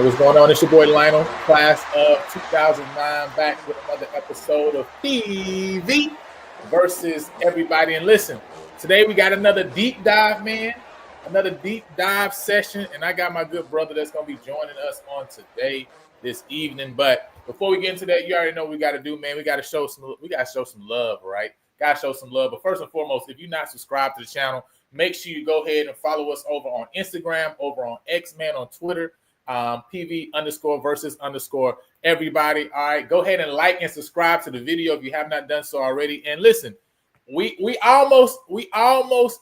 Hey, what's going on? It's your boy Lionel, class of 2009, back with another episode of PV versus everybody. And listen, today we got another deep dive, man. Another deep dive session, and I got my good brother that's going to be joining us on today, this evening. But before we get into that, you already know what we got to do, man. We got to show some love, right? Got to show some love. But first and foremost, if you're not subscribed to the channel, make sure you go ahead and follow us over on Instagram, over on X, man, on Twitter. PV _versus everybody. All right, go ahead and like and subscribe to the video if you have not done so already. And listen, we almost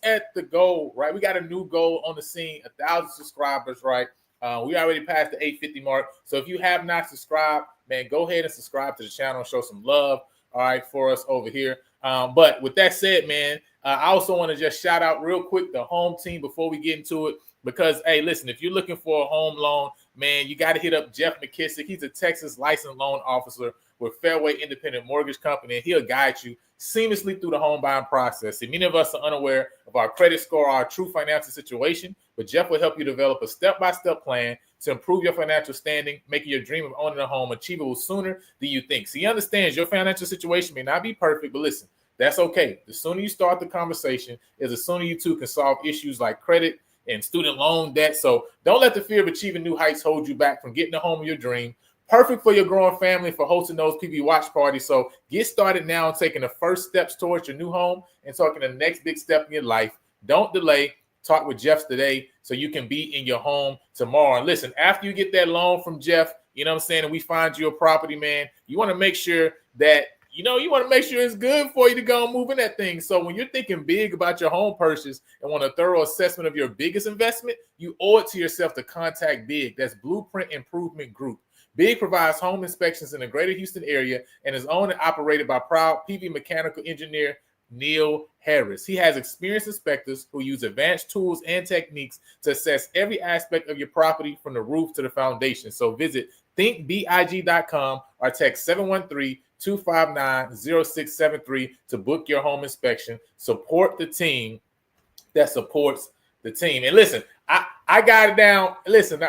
at the goal, right? We got a new goal on the scene, 1,000 subscribers, right? We already passed the 850 mark. So if you have not subscribed, man, go ahead and subscribe to the channel and show some love, all right, for us over here. But with that said, man, I also want to just shout out real quick the home team before we get into it. Because, hey, listen, if you're looking for a home loan, man, you got to hit up Jeff McKissick. He's a Texas licensed loan officer with Fairway Independent Mortgage Company, and he'll guide you seamlessly through the home buying process. And many of us are unaware of our credit score or our true financial situation, but Jeff will help you develop a step-by-step plan to improve your financial standing, making your dream of owning a home achievable sooner than you think. So he understands your financial situation may not be perfect, but listen, that's okay. The sooner you start the conversation is the sooner you two can solve issues like credit and student loan debt. So don't let the fear of achieving new heights hold you back from getting the home of your dream. Perfect for your growing family for hosting those PV watch parties. So get started now and taking the first steps towards your new home and taking the next big step in your life. Don't delay. Talk with Jeff today so you can be in your home tomorrow. And listen, after you get that loan from Jeff, you know what I'm saying, and we find you a property, man, you want to make sure that you want to make sure it's good for you to go and move in that thing. So when you're thinking big about your home purchase and want a thorough assessment of your biggest investment, you owe it to yourself to contact Big. That's Blueprint Improvement Group. Big provides home inspections in the greater Houston area and is owned and operated by proud PV mechanical engineer Neil Harris. He has experienced inspectors who use advanced tools and techniques to assess every aspect of your property from the roof to the foundation. So visit thinkbig.com or text 713-259-0673 to book your home inspection. Support the team that supports the team. And listen, I got it down. Listen,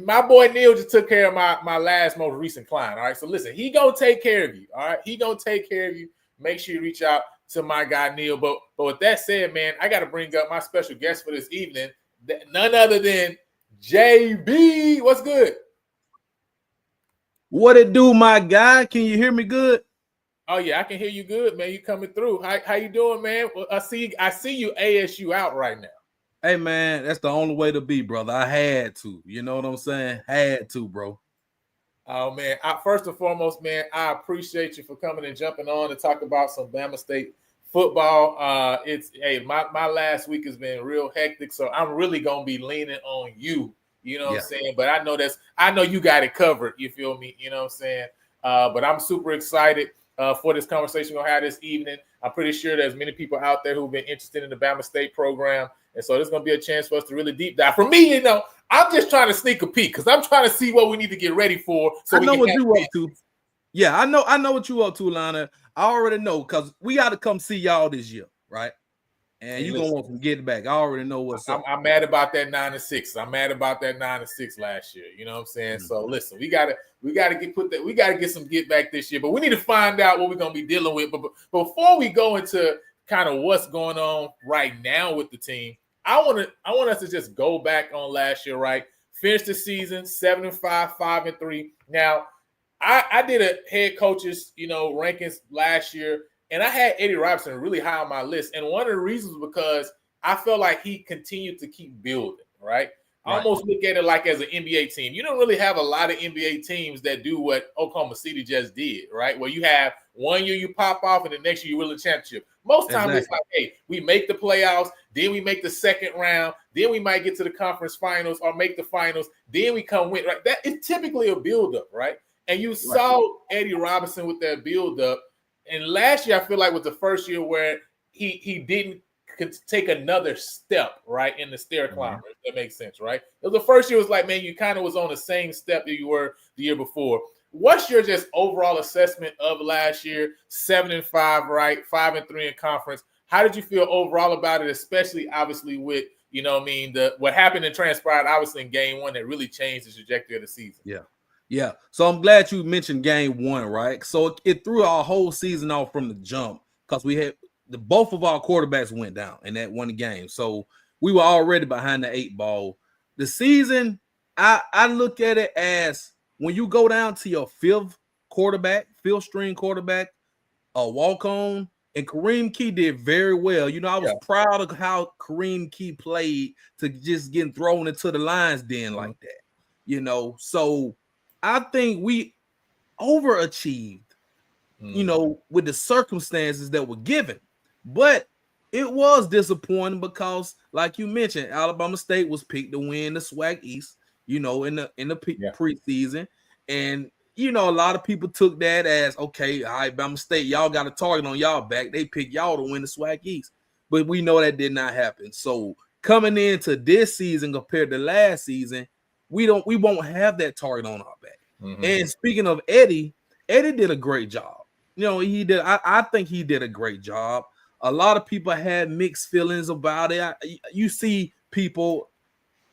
my boy Neil just took care of my last most recent client. All right. So listen, he gonna take care of you. All right. He gonna take care of you. Make sure you reach out to my guy Neil. But with that said, man, I got to bring up my special guest for this evening. None other than JB. What's good? What it do, my guy? Can you hear me good? Oh yeah, I can hear you good, man. You coming through? How you doing, man? Well, I see you ASU out right now. Hey man, that's the only way to be, brother. I had to. You know what I'm saying? Had to, bro. Oh man, first and foremost, man, I appreciate you for coming and jumping on to talk about some Bama State football. My last week has been real hectic, so I'm really gonna be leaning on you. You know what I'm saying? But I know you got it covered. You feel me? You know what I'm saying? But I'm super excited for this conversation we'll have this evening. I'm pretty sure there's many people out there who've been interested in the Bama State program. And so there's going to be a chance for us to really deep dive. For me, I'm just trying to sneak a peek because I'm trying to see what we need to get ready for. So I know what you up to. Yeah, I know what you up to, Lana. I already know because we got to come see y'all this year, right? And you're going to want to get it back. I already know what's up. I'm mad about that 9-6. I'm mad about that 9-6 last year. You know what I'm saying? Mm-hmm. So listen, we gotta get some get back this year, but we need to find out what we're gonna be dealing with. But before we go into kind of what's going on right now with the team, I want us to just go back on last year, right? Finish the season 7-5, 5-3. Now, I did a head coaches, rankings last year. And I had Eddie Robinson really high on my list. And one of the reasons was because I felt like he continued to keep building, right? I almost look at it like as an NBA team. You don't really have a lot of NBA teams that do what Oklahoma City just did, right? Where you have 1 year you pop off and the next year you win the championship. Most times It's like, hey, we make the playoffs, then we make the second round, then we might get to the conference finals or make the finals, then we come win, right? That is typically a buildup, right? And you saw Eddie Robinson with that buildup. And last year, I feel like was the first year where he didn't take another step, right, in the stair climber, if that makes sense, right? It was the first year was like, man, you kind of was on the same step that you were the year before. What's your just overall assessment of last year? 7-5, right? 5-3 in conference. How did you feel overall about it, especially obviously with, you know what I mean, what happened and transpired obviously in game one that really changed the trajectory of the season. Yeah. So I'm glad you mentioned game one, right? So it threw our whole season off from the jump because we had both of our quarterbacks went down in that one game. So we were already behind the 8 ball. The season, I look at it as when you go down to your fifth string quarterback, a walk on, and Kareem Key did very well. You know, I was proud of how Kareem Key played to just getting thrown into the lion's den like that. You know, so I think we overachieved, you know, with the circumstances that were given. But it was disappointing because, like you mentioned, Alabama State was picked to win the SWAC East, you know, in the preseason. And, you know, a lot of people took that as, okay, Alabama State, y'all got a target on y'all back. They picked y'all to win the SWAC East. But we know that did not happen. So coming into this season compared to last season, we won't have that target on our back. And speaking of Eddie did a great job. You know, he did. I think he did a great job. A lot of people had mixed feelings about it. You see people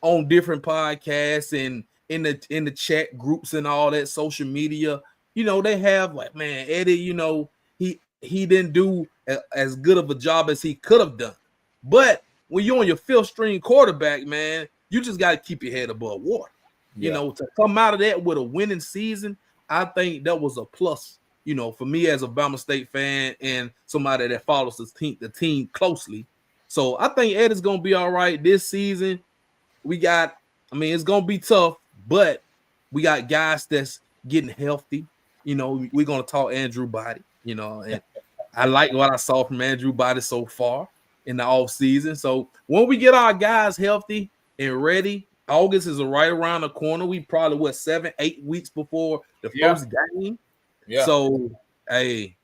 on different podcasts and in the chat groups and all that social media. You know, they have like, man, Eddie, you know, he didn't do as good of a job as he could have done. But when you're on your fifth string quarterback, man, you just got to keep your head above water. You know, to come out of that with a winning season, I think that was a plus, you know, for me as a Bama State fan and somebody that follows the team closely. So I think Ed is going to be all right this season. It's going to be tough, but we got guys that's getting healthy. You know, we're going to talk Andrew Body, you know, and I like what I saw from Andrew Body so far in the offseason. So when we get our guys healthy and ready, August is right around the corner. We probably 7-8 weeks before the first game. Yeah. So, hey,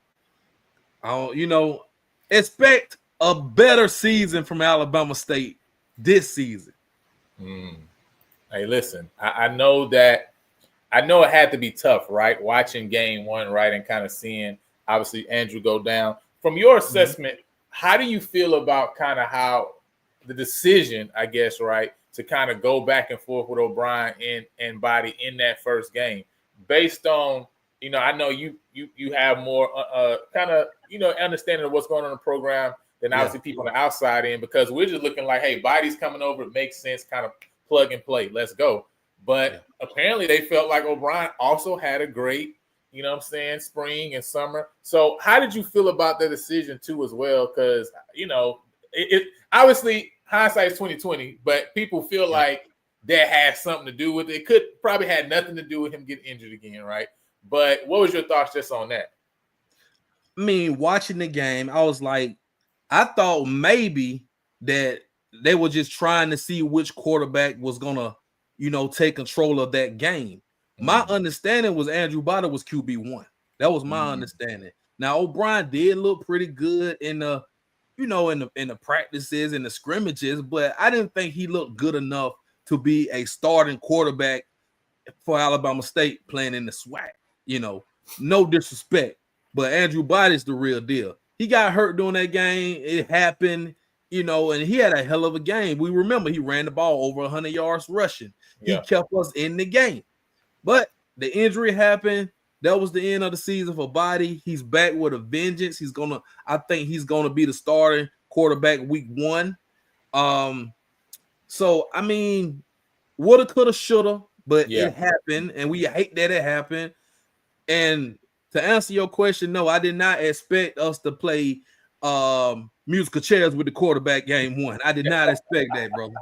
you know, expect a better season from Alabama State this season. Hey, listen, I know it had to be tough, right? Watching game one, right, and kind of seeing obviously Andrew go down. From your assessment, how do you feel about kind of how the decision, I guess, right, to kind of go back and forth with O'Brien and Body in that first game, based on, you know, I know you have more kind of, you know, understanding of what's going on in the program than obviously people on the outside in, because we're just looking like, hey, Body's coming over, it makes sense, kind of plug and play, let's go. But apparently they felt like O'Brien also had a great, you know what I'm saying, spring and summer. So how did you feel about the decision too as well? Because, you know, it obviously hindsight is 2020, but people feel like that has something to do with it. It could probably had nothing to do with him getting injured again, right? But what was your thoughts just on that? I mean, watching the game, I was like, I thought maybe that they were just trying to see which quarterback was gonna, you know, take control of that game. My understanding was Andrew Body was QB1. That was my understanding. Now O'Brien did look pretty good in the, you know, in the practices and the scrimmages, but I didn't think he looked good enough to be a starting quarterback for Alabama State playing in the SWAC. You know, no disrespect, but Andrew Body's the real deal. He got hurt during that game. It happened, you know, and he had a hell of a game. We remember he ran the ball over 100 yards rushing. He kept us in the game. But the injury happened. That was the end of the season for Body. He's back with a vengeance. I think he's gonna be the starting quarterback week 1. So I mean, woulda, coulda, shoulda, but it happened, and we hate that it happened. And to answer your question, no, I did not expect us to play musical chairs with the quarterback game 1. I did not expect that, brother.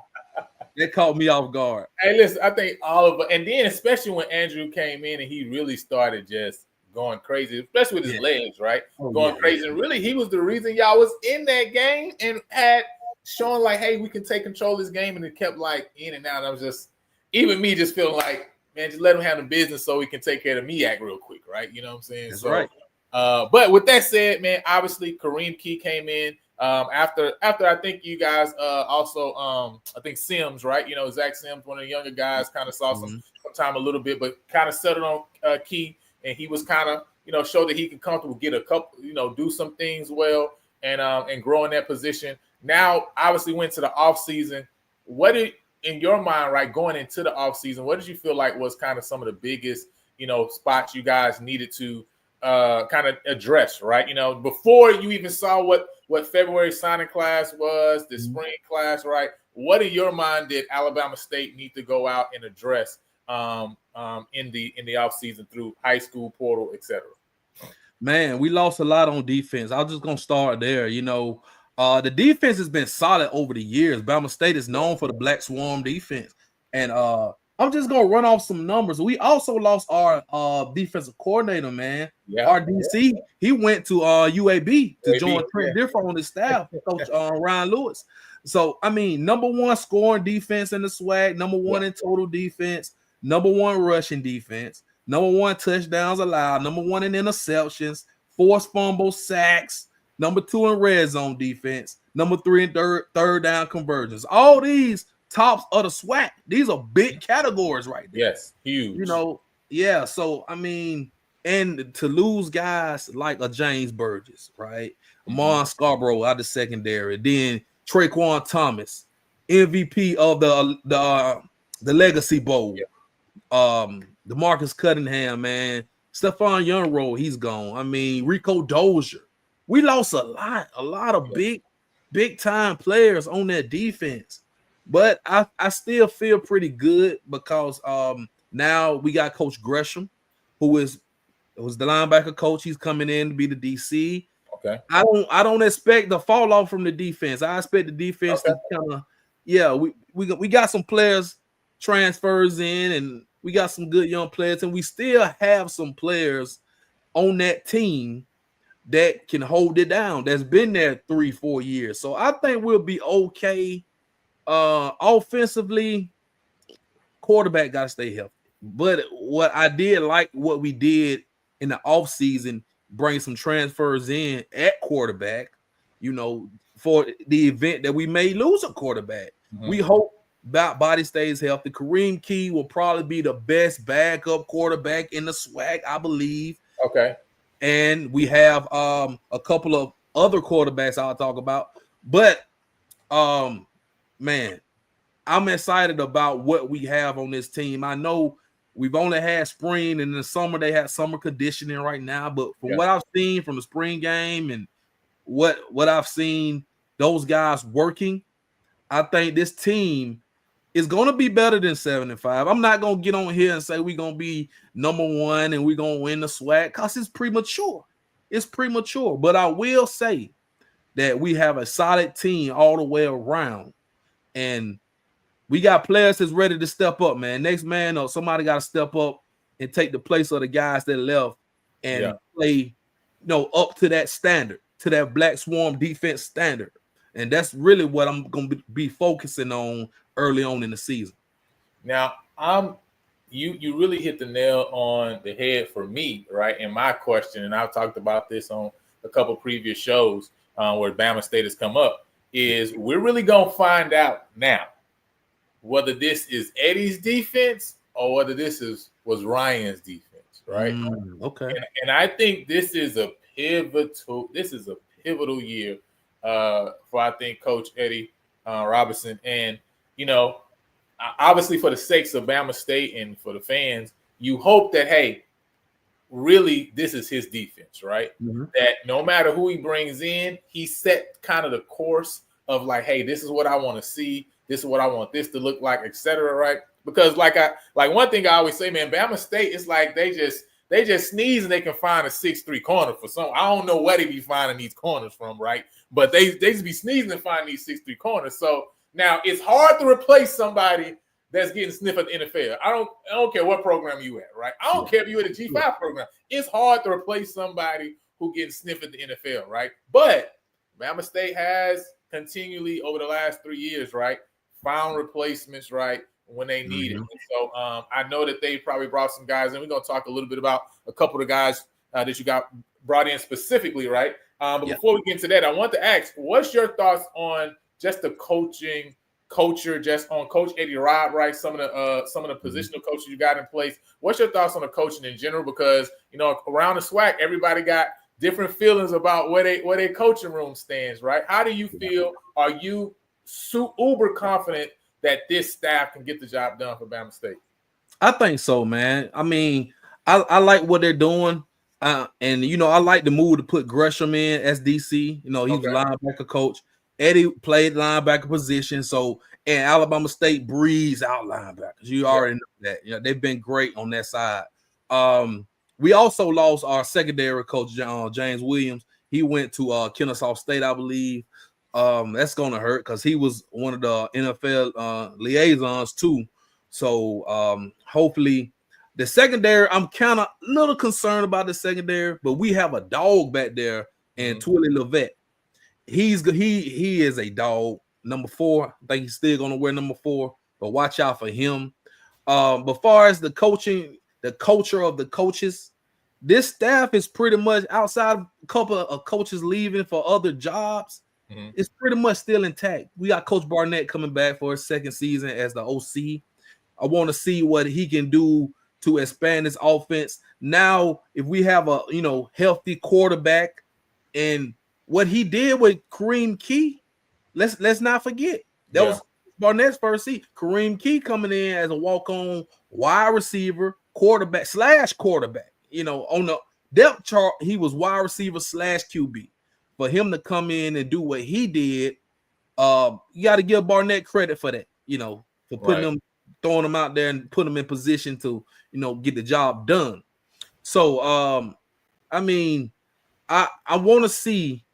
That caught me off guard. Hey, listen, I think all of it, and then especially when Andrew came in and he really started just going crazy, especially with his legs, right? Going crazy. And really, he was the reason y'all was in that game and had shown like, hey, we can take control of this game, and it kept like in and out. I was just, even me just feeling like, man, just let him have the business so he can take care of the MEAC real quick, right? You know what I'm saying? That's right. But with that said, man, obviously Kareem Key came in after I think you guys also I think Sims, right? You know, Zach Sims, one of the younger guys, kind of saw some time a little bit, but kind of settled on Key, and he was kind of, you know, showed that he can comfortable get a couple, you know, do some things well and grow in that position. Now, obviously went to the offseason. in your mind, right, going into the offseason, what did you feel like was kind of some of the biggest, spots you guys needed to kind of address, right? Before you even saw what February signing class was, the spring class, right? What in your mind did Alabama State need to go out and address in the offseason through high school portal, etc.? Man, we lost a lot on defense. I was just gonna start there. The defense has been solid over the years. Bama State is known for the Black Swarm defense, and I'm just gonna run off some numbers. We also lost our defensive coordinator, man. Yeah. Our DC, he went to UAB to join Trent Differ on his staff, Coach Ryan Lewis. So I mean, number one scoring defense in the SWAC, number one in total defense, number one rushing defense, number one touchdowns allowed, number one in interceptions, forced fumbles, sacks, number two in red zone defense, number three in third down conversions. All these tops of the SWAC. These are big categories right there. Yes, huge. So I mean, and to lose guys like a James Burgess, right? Amon Scarborough out of secondary, then Traquan Thomas, MVP of the Legacy Bowl. DeMarcus Cunningham, man. Stephon Youngrow, he's gone. I mean, Rico Dozier. We lost a lot of big time players on that defense. But I still feel pretty good because now we got Coach Gresham, who was the linebacker coach. He's coming in to be the DC. Okay. I don't expect the fall off from the defense. I expect the defense to kind of we got some players transfers in, and we got some good young players, and we still have some players on that team that can hold it down. That's been there 3-4 years. So I think we'll be okay. Offensively, quarterback got to stay healthy. But what I did like what we did in the offseason, bring some transfers in at quarterback, for the event that we may lose a quarterback. We hope body stays healthy. Kareem Key will probably be the best backup quarterback in the SWAC, I believe. Okay. And we have a couple of other quarterbacks I'll talk about. But man, I'm excited about what we have on this team. I know we've only had spring, and in the summer they had summer conditioning right now. But from what I've seen from the spring game and what I've seen those guys working, I think this team is going to be better than 7-5. I'm not going to get on here and say we're going to be number one and we're going to win the SWAC because it's premature. It's premature. But I will say that we have a solid team all the way around. And we got players that's ready to step up, man. Next man or somebody got to step up and take the place of the guys that left and play, up to that standard, to that Black Swarm defense standard. And that's really what I'm going to be focusing on early on in the season. Now, you really hit the nail on the head for me, right? And my question, and I've talked about this on a couple previous shows where Bama State has come up, is we're really going to find out now whether this is Eddie's defense or whether this was Ryan's defense, right? Okay. And I think this is a pivotal year for, I think, Coach Eddie Robinson. And, obviously for the sakes of Bama State and for the fans, you hope that, hey, really this is his defense, right? That no matter who he brings in, he set kind of the course of like, hey, this is what I want to see. This is what I want this to look like, et cetera, right? Because like one thing I always say, man, Bama State, it's like they just sneeze and they can find a 6'3" corner for some. I don't know where they be finding these corners from, right? But they just be sneezing and finding these 6'3" corners. So now it's hard to replace somebody that's getting sniffed at the NFL. I don't care what program you at, right? I don't care if you at a G5 program. It's hard to replace somebody who gets sniffed at the NFL, right? But Bama State has continually over the last 3 years, right, found replacements, right, when they need it. And so I know that they probably brought some guys in. We're going to talk a little bit about a couple of the guys that you got brought in specifically, right? But before we get into that, I want to ask, what's your thoughts on just the coaching culture, just on Coach Eddie Robb, right? Some of the positional coaches you got in place. What's your thoughts on the coaching in general? Because around the SWAC, everybody got different feelings about where their coaching room stands, right? How do you feel? Are you uber confident that this staff can get the job done for Bama State? I think so, man. I mean, I like what they're doing. And I like the move to put Gresham in as DC. He was a linebacker coach. Eddie played linebacker position. So, and Alabama State breeds out linebackers. You already know that. They've been great on that side. We also lost our secondary coach, James Williams. He went to Kennesaw State, I believe. That's gonna hurt because he was one of the NFL liaisons too. So hopefully the secondary, I'm kind of a little concerned about the secondary, but we have a dog back there, and Twilly Levette. He is a dog. Number 4. I think he's still gonna wear number 4, but watch out for him. But far as the coaching, the culture of the coaches, this staff is pretty much outside of a couple of coaches leaving for other jobs. It's pretty much still intact. We got Coach Barnett coming back for his second season as the OC. I want to see what he can do to expand his offense. Now, if we have a healthy quarterback, and what he did with Kareem Key, let's not forget that was Barnett's first season. Kareem Key coming in as a walk-on wide receiver, quarterback. On the depth chart, he was wide receiver / QB. For him to come in and do what he did, you got to give Barnett credit for that. For putting them, throwing them out there and putting them in position to, get the job done. So, I mean, I want to see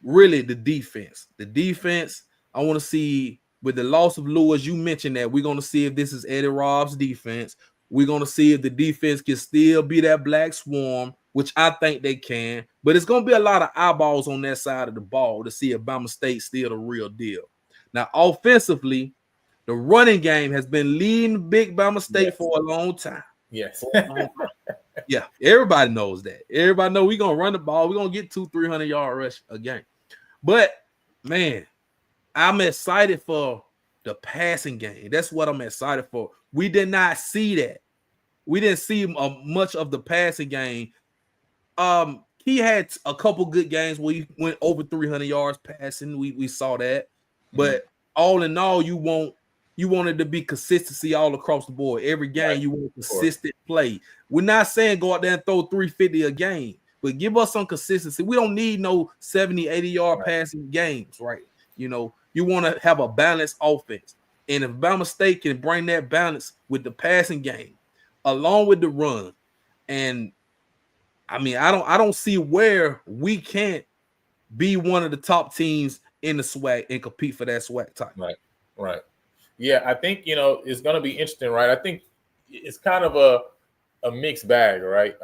really the defense. The defense, I want to see with the loss of Lewis, you mentioned that we're going to see if this is Eddie Rob's defense. We're going to see if the defense can still be that black swarm, which I think they can. But it's going to be a lot of eyeballs on that side of the ball to see if Bama State's still the real deal. Now, offensively, the running game has been leading Big Bama State for a long time. Yes. Yeah, everybody knows that. Everybody know we're going to run the ball. We're going to get 200-300 yard rush a game. But, man, I'm excited for the passing game. That's what I'm excited for. We did not see that. We didn't see much of the passing game. He had a couple good games where he went over 300 yards passing. We saw that. But all in all, you wanted to be consistency all across the board. Every game you want consistent play. We're not saying go out there and throw 350 a game, but give us some consistency. We don't need no 70, 80 yard passing games, right? You want to have a balanced offense. And if Bama State can bring that balance with the passing game, along with the run, and I mean, I don't see where we can't be one of the top teams in the SWAC and compete for that SWAC title. Right. Yeah, I think it's going to be interesting, right? I think it's kind of a mixed bag, right?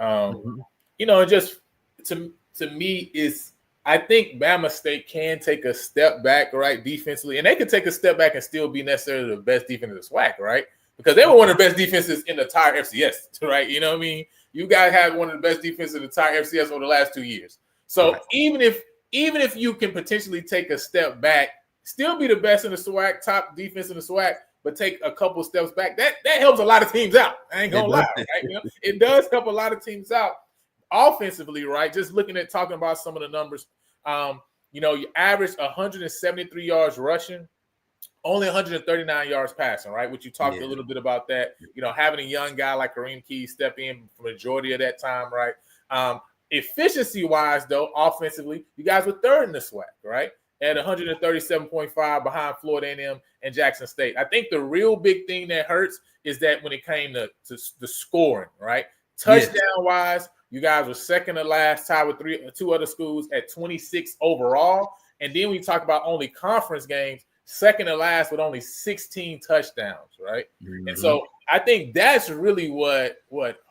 Just to me is I think Bama State can take a step back, right, defensively, and they could take a step back and still be necessarily the best defense in the SWAC, right? Because they were one of the best defenses in the entire FCS, right? You know what I mean? You guys have one of the best defenses in the entire FCS over the last 2 years. So even if you can potentially take a step back, still be the best in the SWAC, top defense in the SWAC, but take a couple steps back, that helps a lot of teams out. I ain't gonna lie, right? It does help a lot of teams out offensively, right? Just talking about some of the numbers. You average 173 yards rushing, only 139 yards passing, right? Which you talked a little bit about that. Having a young guy like Kareem Key step in for the majority of that time, right? Efficiency-wise, though, offensively, you guys were third in the SWAC, right? At 137.5 behind Florida A&M and Jackson State. I think the real big thing that hurts is that when it came to the scoring, right? Touchdown-wise, you guys were second to last, tied with two other schools at 26 overall. And then we talk about only conference games, second to last with only 16 touchdowns, right? And so I think that's really what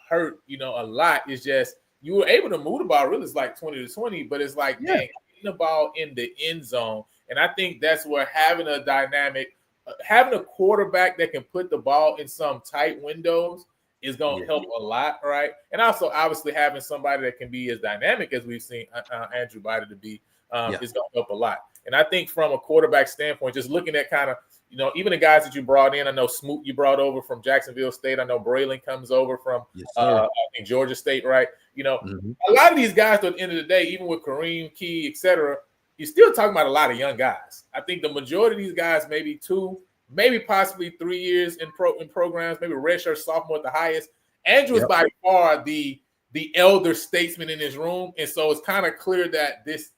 hurt, a lot is just you were able to move the ball. Really, it's like 20-20, but it's like, dang, getting the ball in the end zone. And I think that's where having a dynamic, having a quarterback that can put the ball in some tight windows is going to help a lot, right? And also, obviously, having somebody that can be as dynamic as we've seen Andrew Biden to be is going to help a lot. And I think from a quarterback standpoint, just looking at kind of, even the guys that you brought in, I know Smoot you brought over from Jacksonville State. I know Braylon comes over from I think Georgia State, right? A lot of these guys, at the end of the day, even with Kareem Key, et cetera, you're still talking about a lot of young guys. I think the majority of these guys, maybe 2, maybe possibly 3 years in programs, maybe redshirt sophomore at the highest. Andrew is by far the elder statesman in his room, and so it's kind of clear that this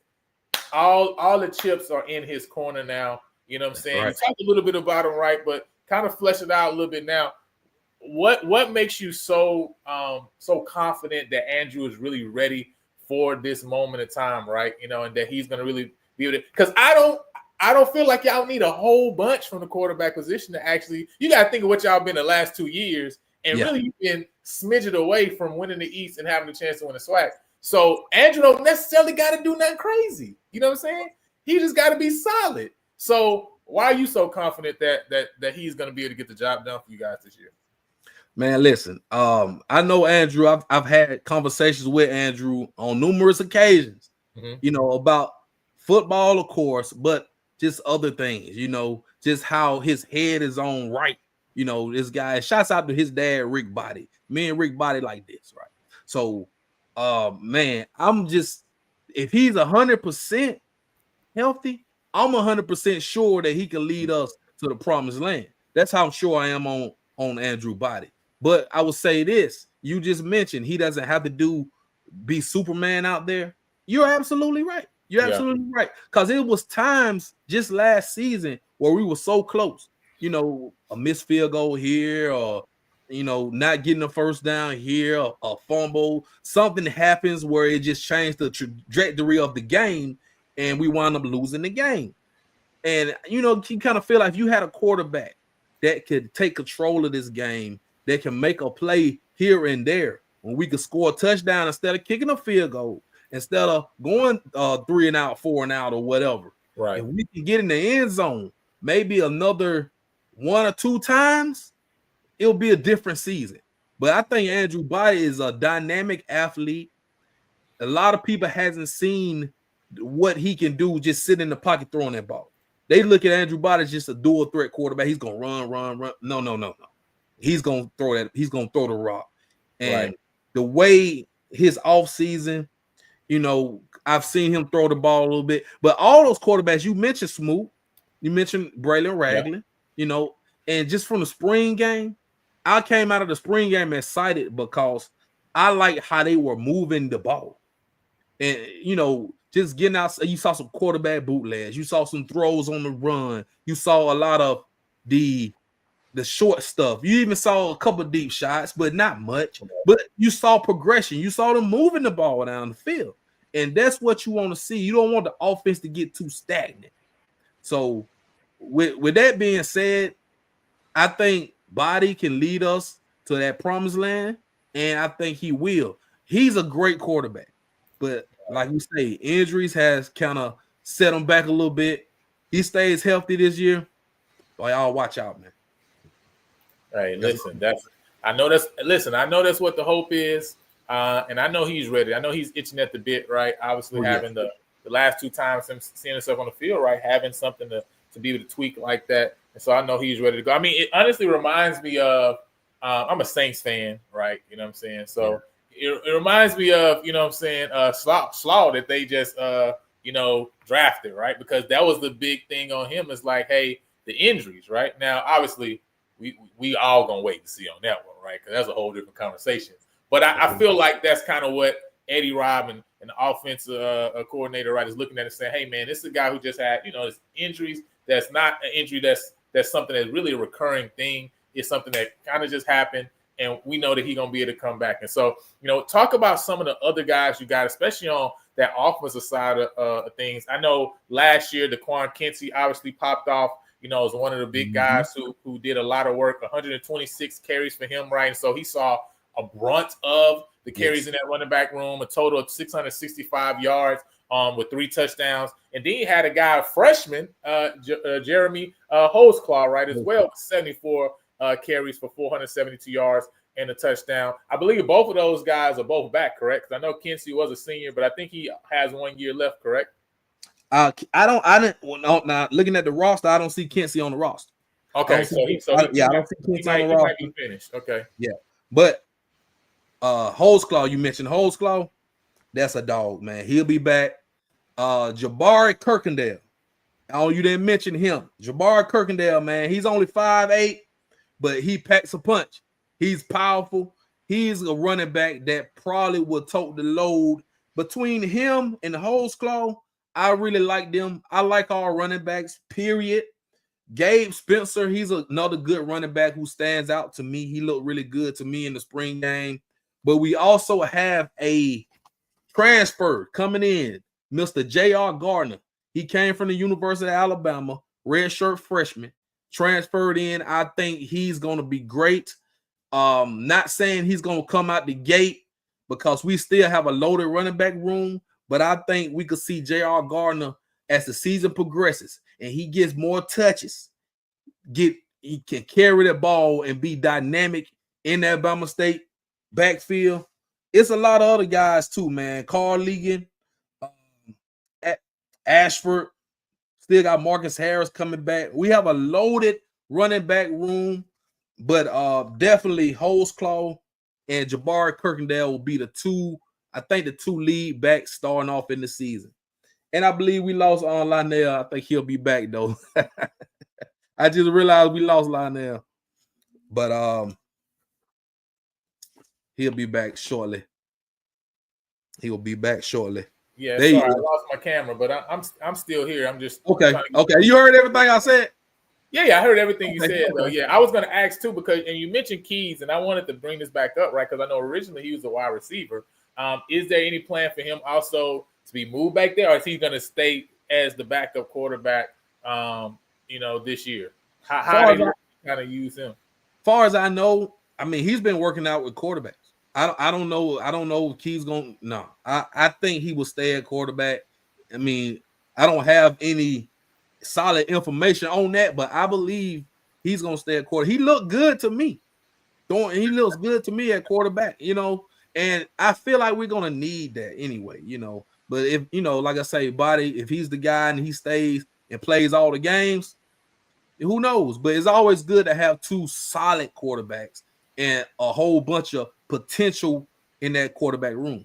all the chips are in his corner now. You know what I'm saying? Right. You talked a little bit about him, right? But kind of flesh it out a little bit now. What makes you so confident that Andrew is really ready for this moment of time, right? You know, and that he's going to really be able to. Because I don't feel like y'all need a whole bunch from the quarterback position to actually. You got to think of what y'all been the last 2 years, and really you've been smidget away from winning the East and having a chance to win the SWAC. So Andrew don't necessarily got to do nothing crazy. You know what I'm saying? He just got to be solid. So why are you so confident that he's going to be able to get the job done for you guys this year? Man, listen. I know Andrew. I've had conversations with Andrew on numerous occasions. You know, about football, of course, but just other things. You know, just how his head is on right. You know, this guy. Shouts out to his dad, Rick Body. Me and Rick Body like this, right? So, man, I'm just if he's 100% healthy, I'm 100% sure that he can lead us to the promised land. That's how sure I am on Andrew Body. But I will say this: you just mentioned he doesn't have to be Superman out there. You're absolutely right. You're absolutely right. Because it was times just last season where we were so close. You know, a missed field goal here, or you know, not getting the first down here, a fumble. Something happens where it just changed the trajectory of the game, and we wound up losing the game. And you know, you kind of feel like if you had a quarterback that could take control of this game, that can make a play here and there, when we could score a touchdown instead of kicking a field goal, instead of going 3 and out, 4 and out, or whatever. Right. If we can get in the end zone, maybe another 1 or 2 times, it'll be a different season. But I think Andrew Body is a dynamic athlete. A lot of people hasn't seen what he can do just sitting in the pocket throwing that ball. They look at Andrew Body as just a dual threat quarterback. He's gonna run. No. He's gonna throw that. He's gonna throw the rock. And the way his offseason, you know, I've seen him throw the ball a little bit. But all those quarterbacks you mentioned, Smoot, you mentioned Braylon Ragland, you know, and just from the spring game, I came out of the spring game excited because I like how they were moving the ball. And, you know, just getting out, you saw some quarterback bootlegs. You saw some throws on the run. You saw a lot of the short stuff. You even saw a couple of deep shots, but not much. But you saw progression. You saw them moving the ball down the field. And that's what you want to see. You don't want the offense to get too stagnant. So with that being said, I think Body can lead us to that promised land, and I think he will. He's a great quarterback. But like we say, injuries has kind of set him back a little bit. He stays healthy this year. Boy, y'all watch out, man. Hey, listen, I know that's what the hope is. And I know he's ready. I know he's itching at the bit, right? Obviously, having the last 2 times him seeing himself on the field, right? Having something to be able to tweak like that. And so I know he's ready to go. I mean, it honestly reminds me of I'm a Saints fan, right? You know what I'm saying? So it reminds me of, you know what I'm saying, Slaw that they just you know, drafted, right? Because that was the big thing on him. Is like, hey, the injuries, right? Now, obviously, we all gonna wait to see on that one, right? Because that's a whole different conversation. But I feel like that's kind of what Eddie Robb and the offensive coordinator, right, is looking at and saying, hey, man, this is a guy who just had, you know, this injuries. That's not an injury that's something that's really a recurring thing. It's something that kind of just happened, and we know that he's going to be able to come back. And so, you know, talk about some of the other guys you got, especially on that offensive side of things. I know last year, Daquan Kinsey obviously popped off, you know, as one of the big guys who did a lot of work, 126 carries for him, right? And so he saw a brunt of the carries in that running back room, a total of 665 yards with 3 touchdowns. And then he had a guy, a freshman, Jeremy Holesclaw, right, as well, with 74 carries for 472 yards and a touchdown. I believe both of those guys are both back, correct? Because I know Kinsey was a senior, but I think he has 1 year left, correct? Now looking at the roster, I don't see Kinsey on the roster. Okay, I don't see Kinsey on the roster. Might be finished. Okay. Yeah. But Holesclaw, you mentioned Holesclaw. That's a dog, man. He'll be back. Jabari Kirkendall, Oh, you didn't mention him. Jabari Kirkendale, man. He's only 5'8", but he packs a punch. He's powerful. He's a running back that probably will tote the load. Between him and Holesclaw, I really like them. I like all running backs, period. Gabe Spencer, he's another good running back who stands out to me. He looked really good to me in the spring game. But we also have a transfer coming in, Mr. J.R. Gardner. He came from the University of Alabama, redshirt freshman, transferred in. I think he's going to be great. Not saying he's going to come out the gate because we still have a loaded running back room, but I think we could see J.R. Gardner as the season progresses and he gets more touches. He can carry the ball and be dynamic in that Alabama State backfield. It's a lot of other guys too, man. Carl Ligon, Ashford, still got Marcus Harris coming back. We have a loaded running back room, but definitely Holesclaw and Jabari Kirkendale will be the two lead backs starting off in the season. And I believe we lost on Lionel. I think he'll be back though. I just realized we lost Lionel, but he'll be back shortly. He will be back shortly. Yeah, sorry, I lost my camera, but I'm still here. I'm just okay. You heard everything I said? Yeah, I heard everything you said. Though. Yeah, I was going to ask too because you mentioned Keys, and I wanted to bring this back up, right? Because I know originally he was a wide receiver. Is there any plan for him also to be moved back there, or is he going to stay as the backup quarterback? This year, how do you kind of use him? Far as I know, I mean, he's been working out with quarterbacks. I don't know if Keys going. No, I think he will stay at quarterback. I mean, I don't have any solid information on that, but I believe he's gonna stay at quarterback. He looked good to me. He looks good to me at quarterback, and I feel like we're gonna need that anyway, But if like I say, if he's the guy and he stays and plays all the games, who knows? But it's always good to have two solid quarterbacks and a whole bunch of potential in that quarterback room.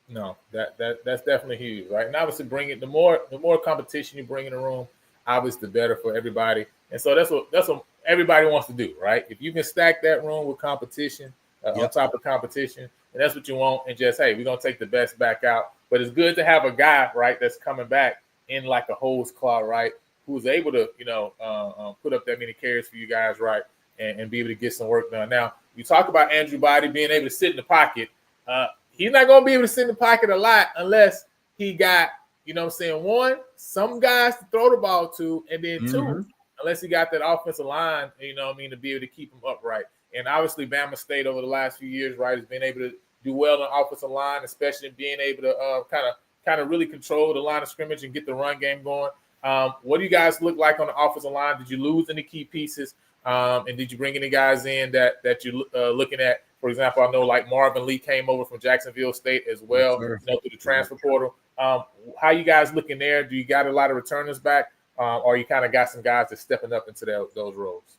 No, that's definitely huge, right? And obviously, the more competition you bring in the room, obviously, the better for everybody. And so that's what everybody wants to do, right? If you can stack that room with competition on top of competition, and that's what you want. And just hey, we're gonna take the best back out. But it's good to have a guy, right, that's coming back in like a Holesclaw, right, who's able to put up that many carries for you guys, right, and be able to get some work done. Now, you talk about Andrew Body being able to sit in the pocket. He's not going to be able to sit in the pocket a lot unless he got, one, some guys to throw the ball to, and then two, unless he got that offensive line, to be able to keep him upright. And obviously, Bama State over the last few years, right, has been able to do well on offensive line, especially being able to kind of really control the line of scrimmage and get the run game going. What do you guys look like on the offensive line? Did you lose any key pieces? And did you bring any guys in that you're looking at? For example, I know like Marvin Lee came over from Jacksonville State as well, through the transfer portal. How you guys looking there? Do you got a lot of returners back, or you kind of got some guys that's stepping up into those roles?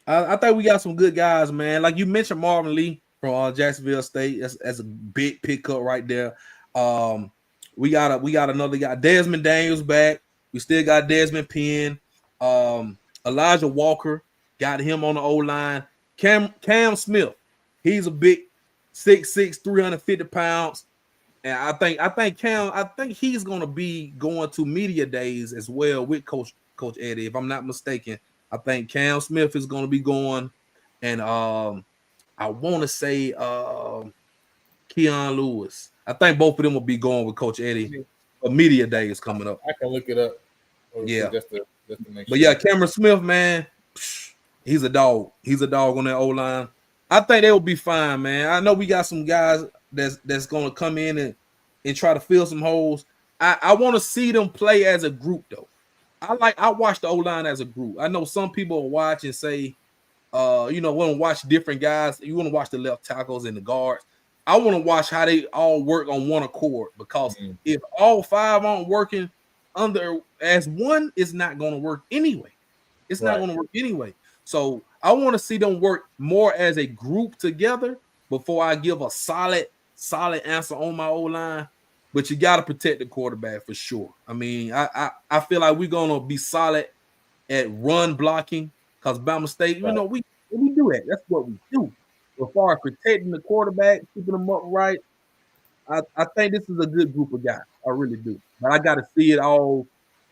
I think we got some good guys, man. Like you mentioned, Marvin Lee from Jacksonville State. That's a big pickup right there. We got another guy, Desmond Daniels back. We still got Desmond Penn. Elijah Walker, got him on the O-line. Cam Smith, he's a big 6'6", 350 pounds. And I think he's gonna be going to media days as well with Coach Eddie, if I'm not mistaken. I think Cam Smith is gonna be going, and I want to say Keon Lewis. I think both of them will be going with Coach Eddie. A media day is coming up. I can look it up. Yeah, just to make but sure. yeah, Cameron Smith, man, he's a dog. He's a dog on that O-line. I think they will be fine, man. I know we got some guys that's going to come in and try to fill some holes. I want to see them play as a group, though. I watch the O-line as a group. I know some people will watch and say, want to watch different guys. You want to watch the left tackles and the guards. I want to watch how they all work on one accord, because if all five aren't working under as one, it's not going to work anyway. It's not going to work anyway. So I want to see them work more as a group together before I give a solid answer on my O-line. but you got to protect the quarterback for sure. I mean, I feel like we're gonna be solid at run blocking because Bama State, you know, we do that. That's what we do. As far as protecting the quarterback, keeping them upright, I think this is a good group of guys. I really do. But I got to see it all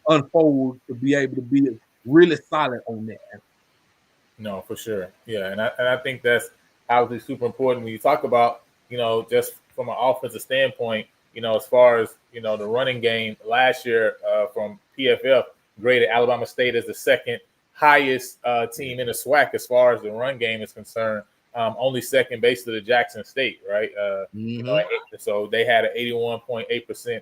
unfold to be able to be really solid on that. No, for sure. Yeah, and I think that's obviously super important when you talk about, just from an offensive standpoint, as far as, the running game last year from PFF graded Alabama State as the second highest team in the SWAC as far as the run game is concerned. Only second basically to Jackson State, right? So they had an 81.8%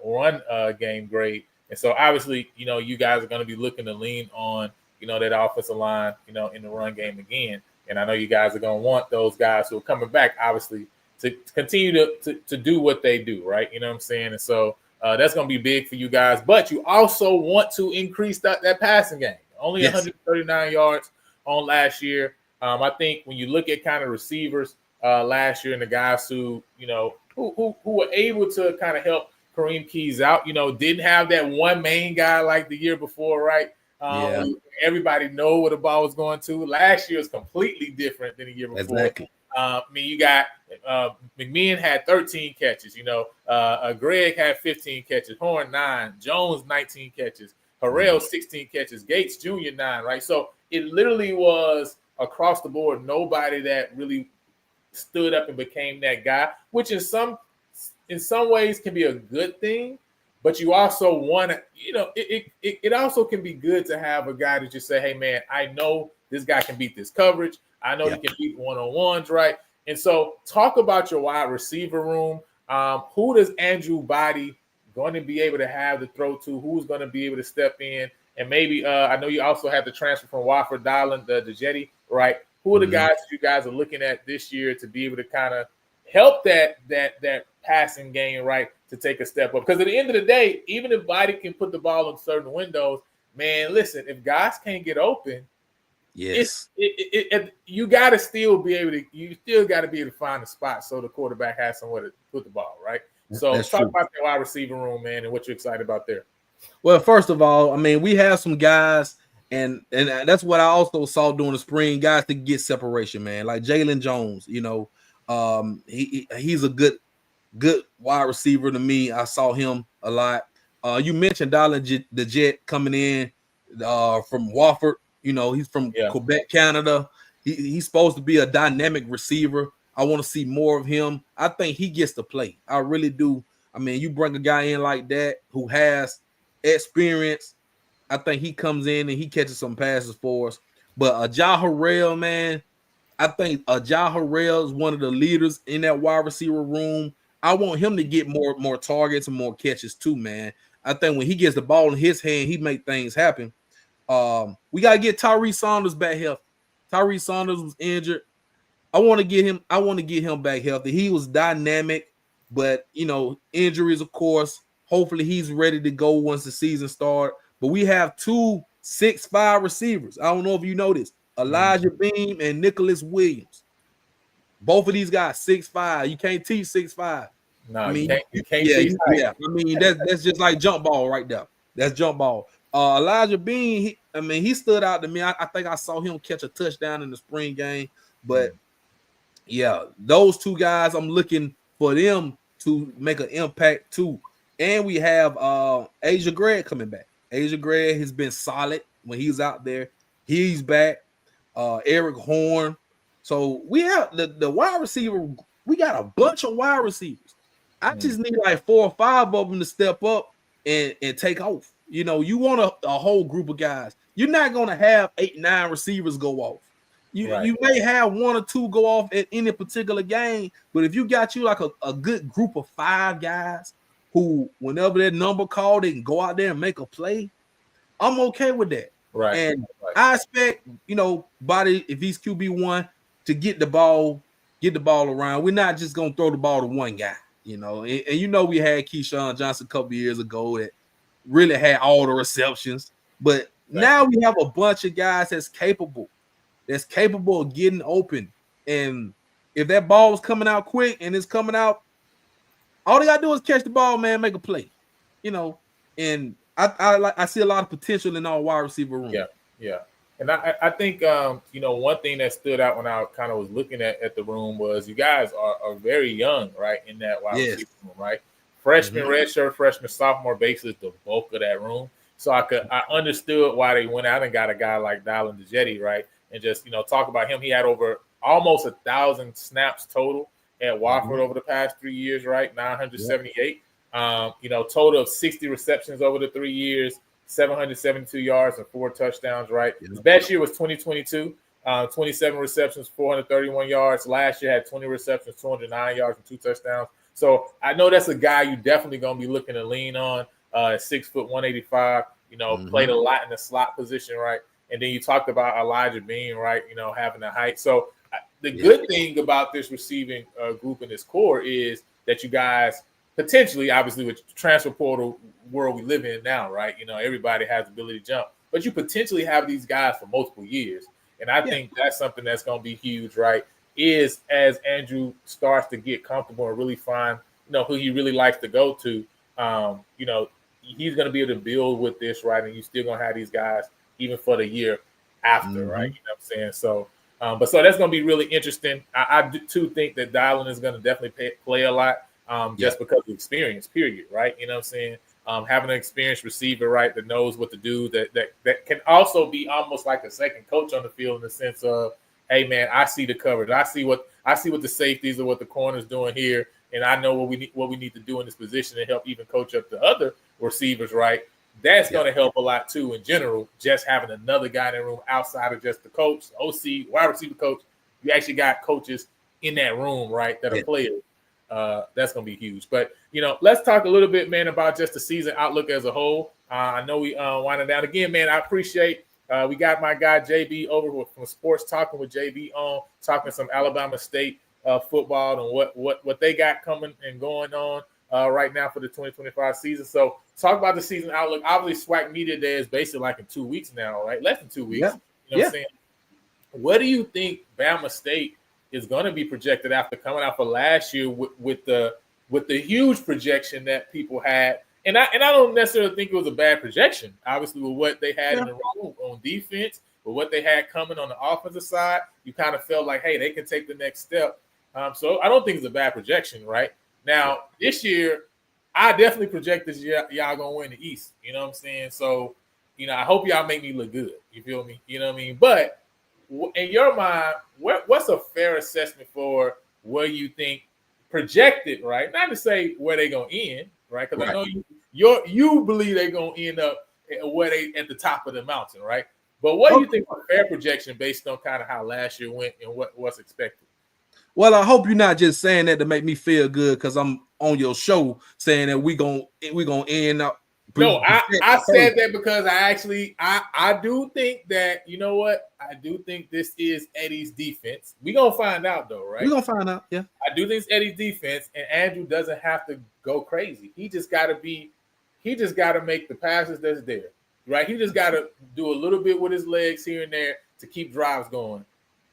run game grade. And so obviously, you guys are going to be looking to lean on that offensive line, in the run game again. And I know you guys are going to want those guys who are coming back, obviously, to continue to do what they do, right? You know what I'm saying? And so that's going to be big for you guys. But you also want to increase that passing game. Only 139 yards on last year. I think when you look at kind of receivers last year and the guys who were able to kind of help Kareem Keys out, didn't have that one main guy like the year before, right? Everybody know where the ball was going to. Last year was completely different than the year before. Exactly. You got McMahon had 13 catches. Greg had 15 catches. Horn 9. Jones 19 catches. Harrell 16 catches. Gates Jr. 9. Right. So it literally was across the board. Nobody that really stood up and became that guy, which in some ways can be a good thing. But you also want to, it also can be good to have a guy that just say, hey, man, I know this guy can beat this coverage. I know he can beat one-on-ones, right? And so talk about your wide receiver room. Who does Andrew Body going to be able to have to throw to? Who's going to be able to step in? And maybe I know you also have the transfer from Wofford Dylan, the Jetty, right? Who are the guys that you guys are looking at this year to be able to kind of help that passing game, right, to take a step up? Because at the end of the day, even if Body can put the ball in certain windows, man, listen, if guys can't get open, you got to still be able to. You still got to be able to find a spot so the quarterback has somewhere to put the ball, right? So talk about the wide receiver room, man, and what you're excited about there. Well, first of all, I mean, we have some guys, and that's what I also saw during the spring, guys to get separation, man, like Jalen Jones. He's a good wide receiver to me. I saw him a lot. You mentioned Dylan the Jet coming in from Wofford. He's from Quebec, Canada. He's supposed to be a dynamic receiver. I want to see more of him. I think he gets to play. I really do. I mean, you bring a guy in like that who has experience. I think he comes in and he catches some passes for us. But Ajah Harrell, man, I think Ajah Harrell is one of the leaders in that wide receiver room. I want him to get more targets and more catches too, man. I think when he gets the ball in his hand, he make things happen. We got to get Tyree Saunders back healthy. Tyree Saunders was injured. I want to get him back healthy. He was dynamic, but injuries, of course. Hopefully he's ready to go once the season starts. But we have 2 6'5" receivers. I don't know if you know this. Elijah Beam and Nicholas Williams. Both of these guys 6'5". You can't teach 6'5". No, I mean, you can't teach. I mean, that's just like jump ball right there. That's jump ball. Elijah Bean, he stood out to me. I think I saw him catch a touchdown in the spring game. But those 2 guys, I'm looking for them to make an impact too. And we have Asia Greg coming back. Asia Greg has been solid when he's out there. He's back. Eric Horn. So we have the wide receiver. We got a bunch of wide receivers. I just need like 4 or 5 of them to step up and take off. You want a whole group of guys. You're not going to have 8, 9 receivers go off. You may have 1 or 2 go off at any particular game, but if you got you like a good group of 5 guys who, whenever that number called, they can go out there and make a play, I'm okay with that. Right. And I expect, Body, if he's QB1, to get the ball around. We're not just gonna throw the ball to one guy, And we had Keyshawn Johnson a couple years ago that really had all the receptions, but now we have a bunch of guys that's capable of getting open. And if that ball is coming out quick and it's coming out All they gotta do is catch the ball, man, make a play. And I see a lot of potential in our wide receiver room. Yeah. And I think one thing that stood out when I kind of was looking at the room was you guys are very young, right, in that wide receiver room, right? Freshman, redshirt, freshman, sophomore basis, the bulk of that room. So I understood why they went out and got a guy like Dylan DeJetti, right? And just talk about him. He had over almost 1,000 snaps total at Wofford over the past 3 years, right? 978. Total of 60 receptions over the 3 years, 772 yards and 4 touchdowns, right? His best year was 2022, 27 receptions, 431 yards. Last year had 20 receptions, 209 yards and 2 touchdowns. So I know that's a guy you definitely going to be looking to lean on. 6 foot 185, played a lot in the slot position, right? And then you talked about Elijah Bean, right? Having the height. So the good thing about this receiving group in this core is that you guys potentially, obviously, with the transfer portal world we live in now, right? Everybody has the ability to jump, but you potentially have these guys for multiple years. And I think that's something that's going to be huge, right? Is as Andrew starts to get comfortable and really find, who he really likes to go to, he's going to be able to build with this, right? And you're still going to have these guys even for the year after, right? You know what I'm saying? So, so that's going to be really interesting. I too think that Dylan is going to definitely play a lot. Just because of experience, period, right? You know what I'm saying? Having an experienced receiver, right, that knows what to do, that can also be almost like a second coach on the field in the sense of, hey man, I see the coverage, I see what the safeties or what the corner's doing here, and I know what we need to do in this position to help even coach up the other receivers, right? That's going to help a lot too in general. Just having another guy in the room outside of just the coach, OC, wide receiver coach, you actually got coaches in that room, right, that are players. That's going to be huge. But, let's talk a little bit, man, about just the season outlook as a whole. I know we winding down. Again, man, I appreciate we got my guy JB over from Sports Talking with JB on, talking some Alabama State football and what they got coming and going on right now for the 2025 season. So talk about the season outlook. Obviously, SWAC Media Day is basically like in 2 weeks now, right? Less than 2 weeks. Yeah. You know what I'm saying? What do you think Bama State is going to be projected after coming out for last year with the huge projection that people had, and I don't necessarily think it was a bad projection. Obviously, with what they had in the room on defense, with what they had coming on the offensive side, you kind of felt like, hey, they can take the next step. So I don't think it's a bad projection, right? Now this year, I definitely project this year y'all gonna win the East. You know what I'm saying? So, I hope y'all make me look good. You feel me? You know what I mean? But in your mind, what's a fair assessment for where you think projected, right? Not to say where they're going to end, right? Because I know you believe they're going to end up where they at the top of the mountain, right? But what do you think of a fair projection based on kind of how last year went and what's expected? Well, I hope you're not just saying that to make me feel good because I'm on your show saying that we gonna end up. No, I said that because I do think that, you know what? I do think this is Eddie's defense. We're going to find out, though, right? We're going to find out, yeah. I do think it's Eddie's defense, and Andrew doesn't have to go crazy. He just got to make the passes that's there, right? He just got to do a little bit with his legs here and there to keep drives going.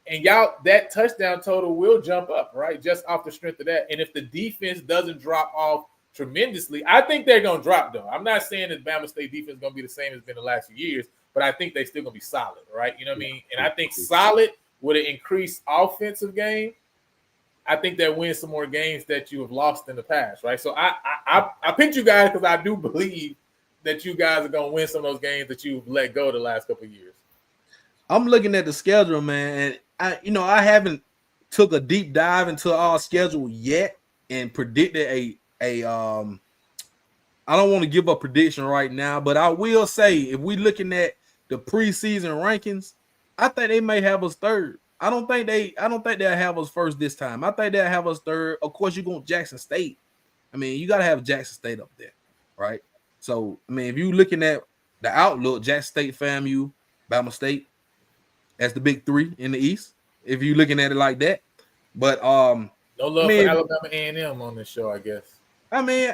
And y'all, that touchdown total will jump up, right? Just off the strength of that. And if the defense doesn't drop off tremendously, I think they're going to drop, though. I'm not saying that Bama State defense is going to be the same as it's been the last few years, but I think they're still going to be solid, right? You know what I mean? And I think solid with an increased offensive game, I think that wins some more games that you have lost in the past, right? So I picked you guys because I do believe that you guys are going to win some of those games that you've let go the last couple of years. I'm looking at the schedule, man, and I haven't took a deep dive into our schedule yet and predicted I don't want to give a prediction right now, but I will say if we're looking at the preseason rankings, I think they may have us third. I don't think they'll have us first this time. I think they'll have us third. Of course, you're going Jackson State. I mean, you got to have Jackson State up there, right? So, I mean, if you're looking at the outlook, Jackson State, FAMU, Bama State, that's the big three in the East. If you're looking at it like that, but no love for Alabama A&M on this show, I guess. I mean,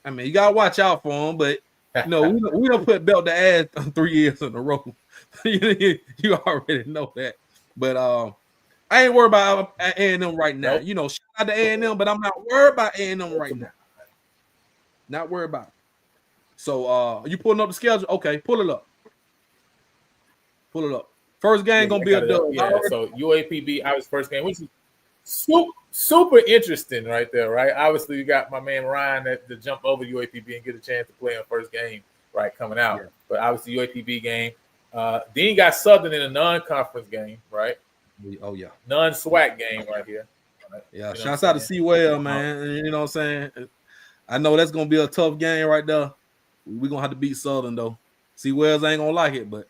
you gotta watch out for them, but we don't put belt to ass 3 years in a row. You already know that. But I ain't worried about A&M right now. Nope. Shout out to A&M, but I'm not worried about A&M right now. Not worried about it. So are you pulling up the schedule? Okay, pull it up. Pull it up. First game gonna be a dub. Yeah, so UAPB, I was first game, which is super interesting right there, right? Obviously, you got my man Ryan to jump over UAPB and get a chance to play on first game, right, coming out. Yeah. But obviously, UAPB game. Then you got Southern in a non-conference game, right? Oh, yeah. Non-SWAC game right here. Right? Yeah, you know shouts out to C-Well, man. You know what I'm saying? I know that's going to be a tough game right there. We're going to have to beat Southern, though. C-Wells ain't going to like it, but.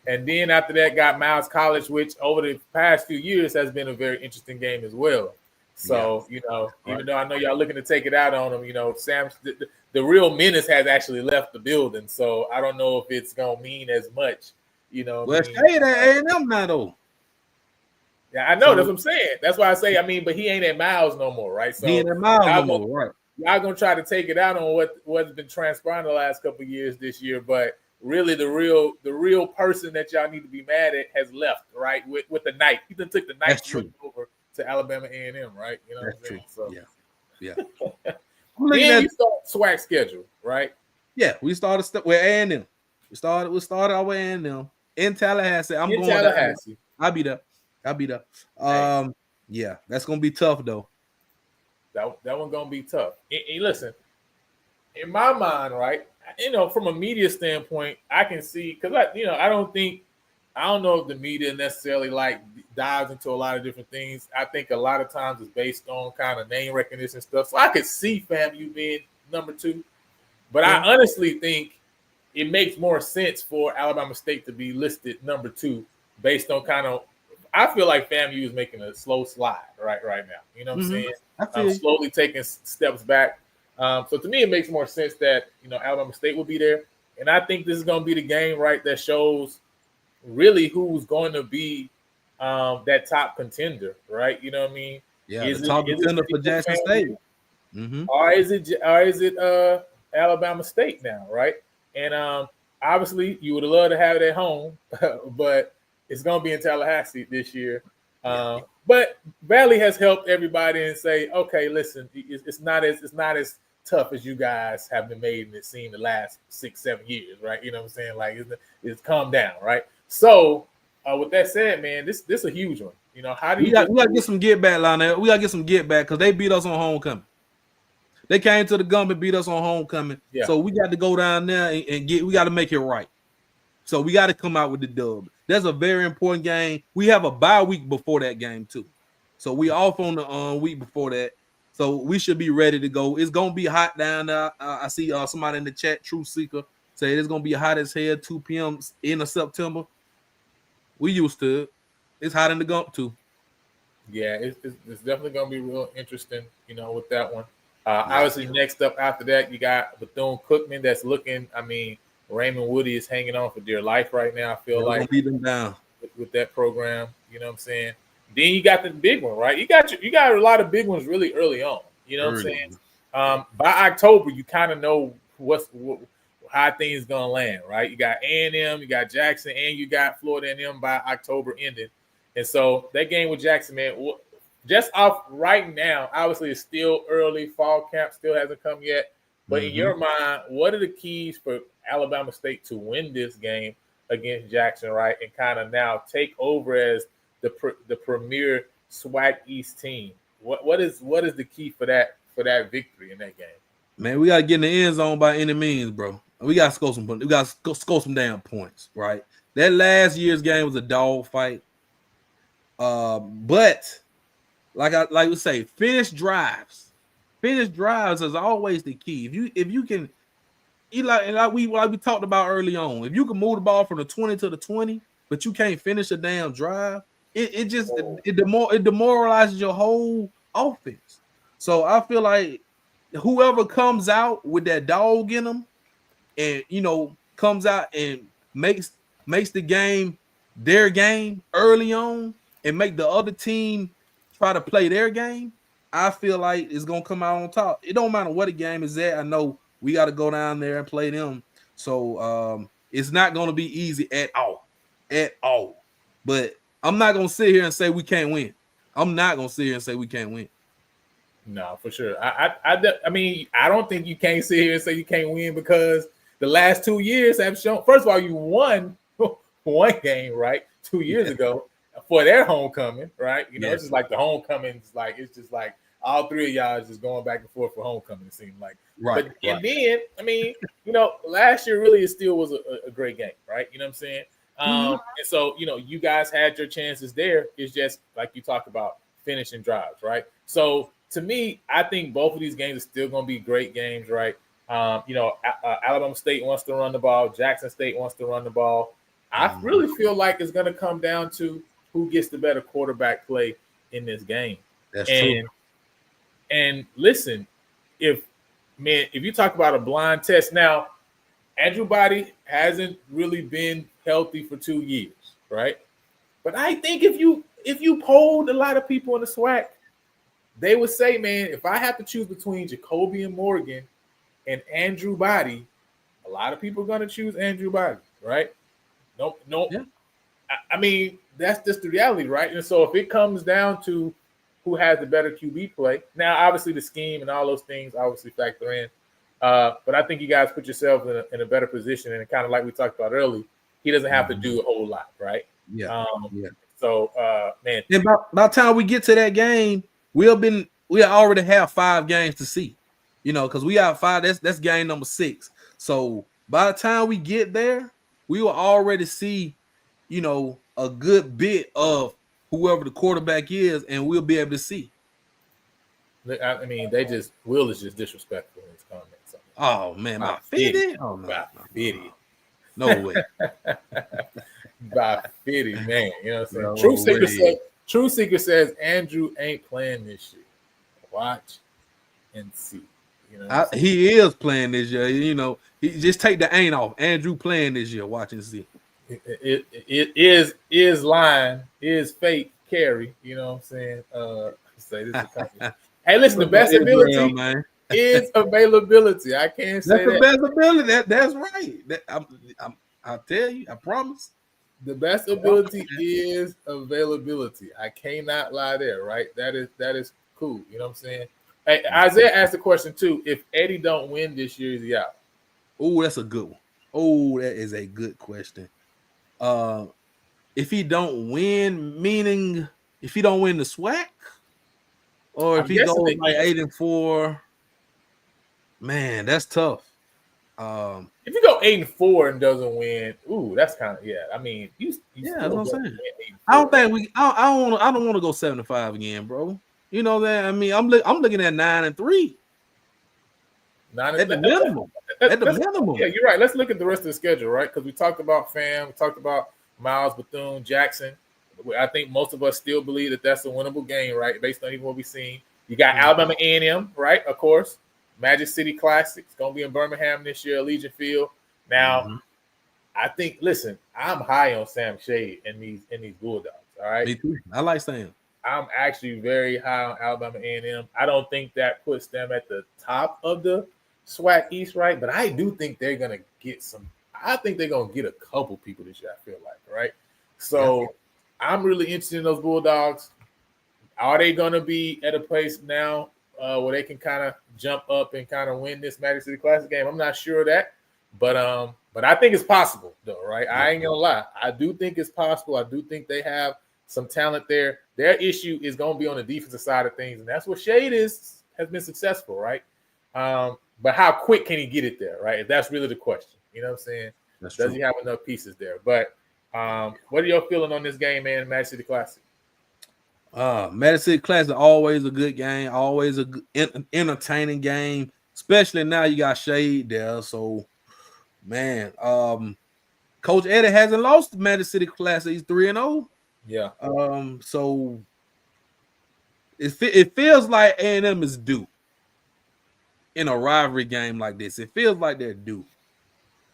And then after that, got Miles College, which over the past few years has been a very interesting game as well. So, you know, even though I know y'all looking to take it out on them, you know, Sam, the real menace has actually left the building. So I don't know if it's going to mean as much, you know. Well, stay at A&M now, though. Yeah, I know. That's what I'm saying. That's why I say, I mean, but he ain't at Miles no more, right? So he ain't at Miles no more, right. Y'all going to try to take it out on what's been transpiring the last couple of years this year, but really the real person that y'all need to be mad at has left, right? With the Knight. He done took the Knight over to Alabama A&M, right? You know what I'm saying? So yeah. Then you start SWAC schedule, right? Yeah, we started with A&M. We started our A&M in Tallahassee. I'm going Tallahassee. I'll be there. Yeah, that's gonna be tough though. That one's gonna be tough. And listen, in my mind, right? You know, from a media standpoint, I can see because I don't know if the media necessarily like dives into a lot of different things. I think a lot of times it's based on kind of name recognition stuff. So I could see FAMU being number 2, but I honestly think it makes more sense for Alabama State to be listed number 2 based on kind of. I feel like FAMU is making a slow slide right now. You know what I'm saying? I'm slowly taking steps back. So to me, it makes more sense that, you know, Alabama State will be there. And I think this is going to be the game, right, that shows really who's going to be that top contender, right? You know what I mean? Yeah, the top contender for Jackson State. Or is it Alabama State now, right? And obviously, you would love to have it at home, but it's going to be in Tallahassee this year. But Valley has helped everybody and say, okay, listen, it's not as tough as you guys have been made it seem the last 6-7 years, right? You know what I'm saying? Like it's calmed down, right? So with that said, man, this is a huge one. You know, how do we got to get some get back, Lionel? We got to get some get back because they beat us on homecoming. They came to the Gum and beat us on homecoming. Yeah. So we got to go down there and we got to make it right. So we got to come out with the dub. That's a very important game. We have a bye week before that game too. So we off on the week before that. So we should be ready to go. It's going to be hot down there. I see somebody in the chat, True Seeker, say it's going to be hot as hell, 2 p.m. in September. We used to it. It's hot in the Gump too. Yeah, it's definitely going to be real interesting, you know, with that one. Obviously, next up after that, you got Bethune-Cookman that's looking, I mean, Raymond Woody is hanging on for dear life right now. I feel like beat them down with that program. You know what I'm saying? Then you got the big one, right? You got a lot of big ones really early on. You know what I'm saying? By October, you kind of know how things gonna land, right? You got A&M, you got Jackson, and you got Florida A&M by October ending. And so that game with Jackson, man, just off right now, obviously it's still early. Fall camp still hasn't come yet. But in your mind, what are the keys for Alabama State to win this game against Jackson, right, and kind of now take over as the premier SWAC East team? What is the key for that victory in that game? Man, we got to get in the end zone by any means, bro. We got to score some. We got to score some damn points, right? That last year's game was a dog fight. But like we say, finish drives. Finish drives is always the key. If you can, like we talked about early on, if you can move the ball from the 20 to the 20, but you can't finish a damn drive, it demoralizes your whole offense. So I feel like whoever comes out with that dog in them, and comes out and makes the game their game early on, and make the other team try to play their game, I feel like it's gonna come out on top. It don't matter what the game is at. I know we got to go down there and play them. So it's not gonna be easy at all. But I'm not gonna sit here and say we can't win. I'm not gonna sit here and say we can't win. No, for sure. I mean, I don't think you can't sit here and say you can't win because the last 2 years have shown. First of all, you won one game right 2 years ago for their homecoming, right? You know, it's just like the homecomings, like it's just like all three of y'all is just going back and forth for homecoming. It seemed like, Right. And then, I mean, you know, last year really it still was a great game, right? You know what I'm saying? And so, you know, you guys had your chances there. It's just like you talk about finishing drives, right? So to me, I think both of these games are still going to be great games, right? You know, Alabama State wants to run the ball. Jackson State wants to run the ball. I really feel like it's going to come down to who gets the better quarterback play in this game. That's true. And listen, if you talk about a blind test now, Andrew Body hasn't really been healthy for 2 years, right? But I think if you polled a lot of people in the SWAC, they would say, man, if I have to choose between Jacoby and Morgan and Andrew Body, a lot of people are going to choose Andrew Body, right? No. Yeah. I mean, that's just the reality, right? And so if it comes down to who has the better QB play, now obviously the scheme and all those things obviously factor in. But I think you guys put yourself in a better position, and kind of like we talked about earlier, he doesn't have to do a whole lot, right? Yeah. So, man, and by the time we get to that game, we already have 5 games to see, you know, because we have 5. That's game number 6. So by the time we get there, we will already see, you know, a good bit of whoever the quarterback is, and we'll be able to see. I mean, Will is just disrespectful in his comments. Oh man, by 50? Oh no, by 50. No way. By 50, man. You know what I'm saying? True Secret says Andrew ain't playing this year. Watch and see. You know, he is playing this year. You know, he just take the ain't off. Andrew playing this year. Watch and see. It is line, is fake carry. You know what I'm saying? Say this is hey, listen, the best ability, man, is availability. I can't say that's the best ability. That's right. I'll tell you. I promise. The best ability is availability. I cannot lie there. Right? That is cool. You know what I'm saying? Hey, Isaiah asked the question too. If Eddie don't win this year, is he out? Oh, that's a good one. Oh, that is a good question. If he don't win, meaning if he don't win the SWAC, or if he goes like 8-4, man, that's tough. If you go 8-4 and doesn't win, ooh, that's kind of I mean, you that's what I'm saying. I don't think I don't want to go 7-5 again, bro. You know that? I mean, I'm looking at 9-3. At the minimum. Yeah, you're right. Let's look at the rest of the schedule, right? Because we talked about Fam, we talked about Miles, Bethune, Jackson. I think most of us still believe that that's a winnable game, right? Based on even what we've seen. You got Alabama A&M, right? Of course. Magic City Classic. It's going to be in Birmingham this year, Allegiant Field. Now, I think, listen, I'm high on Sam Shade and these Bulldogs, all right? Me too. I like Sam. I'm actually very high on Alabama A&M. I don't think that puts them at the top of the SWAC East, right? But I do think they're going to get I think they're going to get a couple people this year, I feel like, right? So I'm really interested in those Bulldogs. Are they going to be at a place now where they can kind of jump up and kind of win this Magic City Classic game? I'm not sure of that, but I think it's possible, though, right? I ain't gonna lie. I do think it's possible. I do think they have some talent there. Their issue is going to be on the defensive side of things, and that's what Shade has been successful, right? But how quick can he get it there, right? That's really the question. You know what I'm saying? Does he have enough pieces there? But what are your feeling on this game, man? Magic City Classic. Magic City Classic always a good game, always a good, entertaining game. Especially now you got Shade there. So, man, Coach Eddie hasn't lost the Magic City Classic. He's 3-0. Yeah. So it feels like A&M is due in a rivalry game like this. It feels like they're due.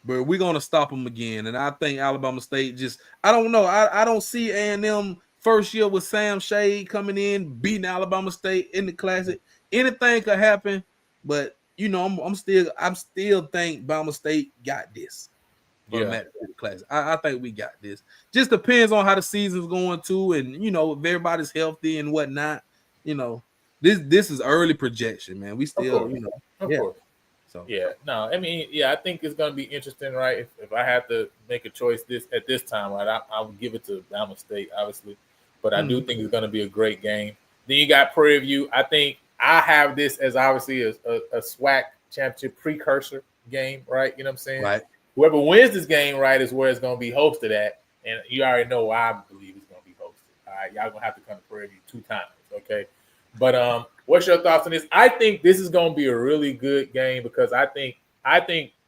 But we're gonna stop them again. And I think Alabama State I don't know. I don't see A&M first year with Sam Shade coming in, beating Alabama State in the Classic. Anything could happen, but you know, I'm still think Alabama State got this. Classic. I think we got this. Just depends on how the season's going too, and you know, if everybody's healthy and whatnot, you know. this is early projection, man. We still, Of course. So Yeah, no, I mean, yeah, I think it's going to be interesting, right? If I had to make a choice at this time, right, I would give it to Bama State, obviously, but I do think it's going to be a great game. Then you got Prairie View. I think I have this as obviously a SWAC championship precursor game, right? You know what I'm saying? Right. Whoever wins this game, right, is where it's going to be hosted at, and you already know where I believe it's going to be hosted. All right, y'all gonna have to come to Prairie View 2 times, okay? But what's your thoughts on this? I think this is going to be a really good game because I think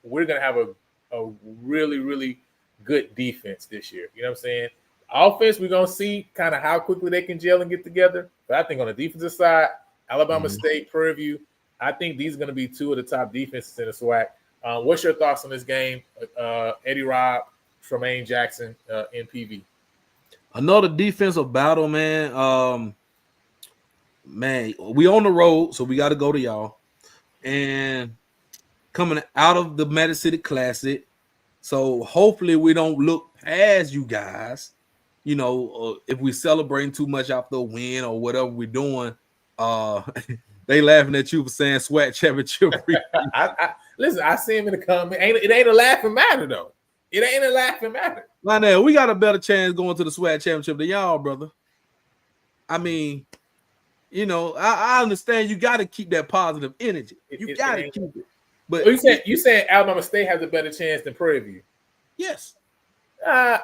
we're going to have a really, really good defense this year. You know what I'm saying? Offense, we're going to see kind of how quickly they can gel and get together. But I think on the defensive side, Alabama State, Prairie View, I think these are going to be 2 of the top defenses in the SWAC. What's your thoughts on this game? Eddie Robb, Tremaine Jackson, NPV. Another defensive battle, man. Man, we on the road, so we got to go to y'all. And coming out of the Madison City Classic, so hopefully we don't look past you guys. If we celebrating too much after a win or whatever we're doing, they laughing at you for saying SWAC championship. Listen, I see him in the comment. It ain't a laughing matter though. It ain't a laughing matter. Now, we got a better chance going to the SWAC championship than y'all, brother. I mean. I understand you got to keep that positive energy. You got to keep it. But you saying Alabama State has a better chance than Prairie View? Yes. I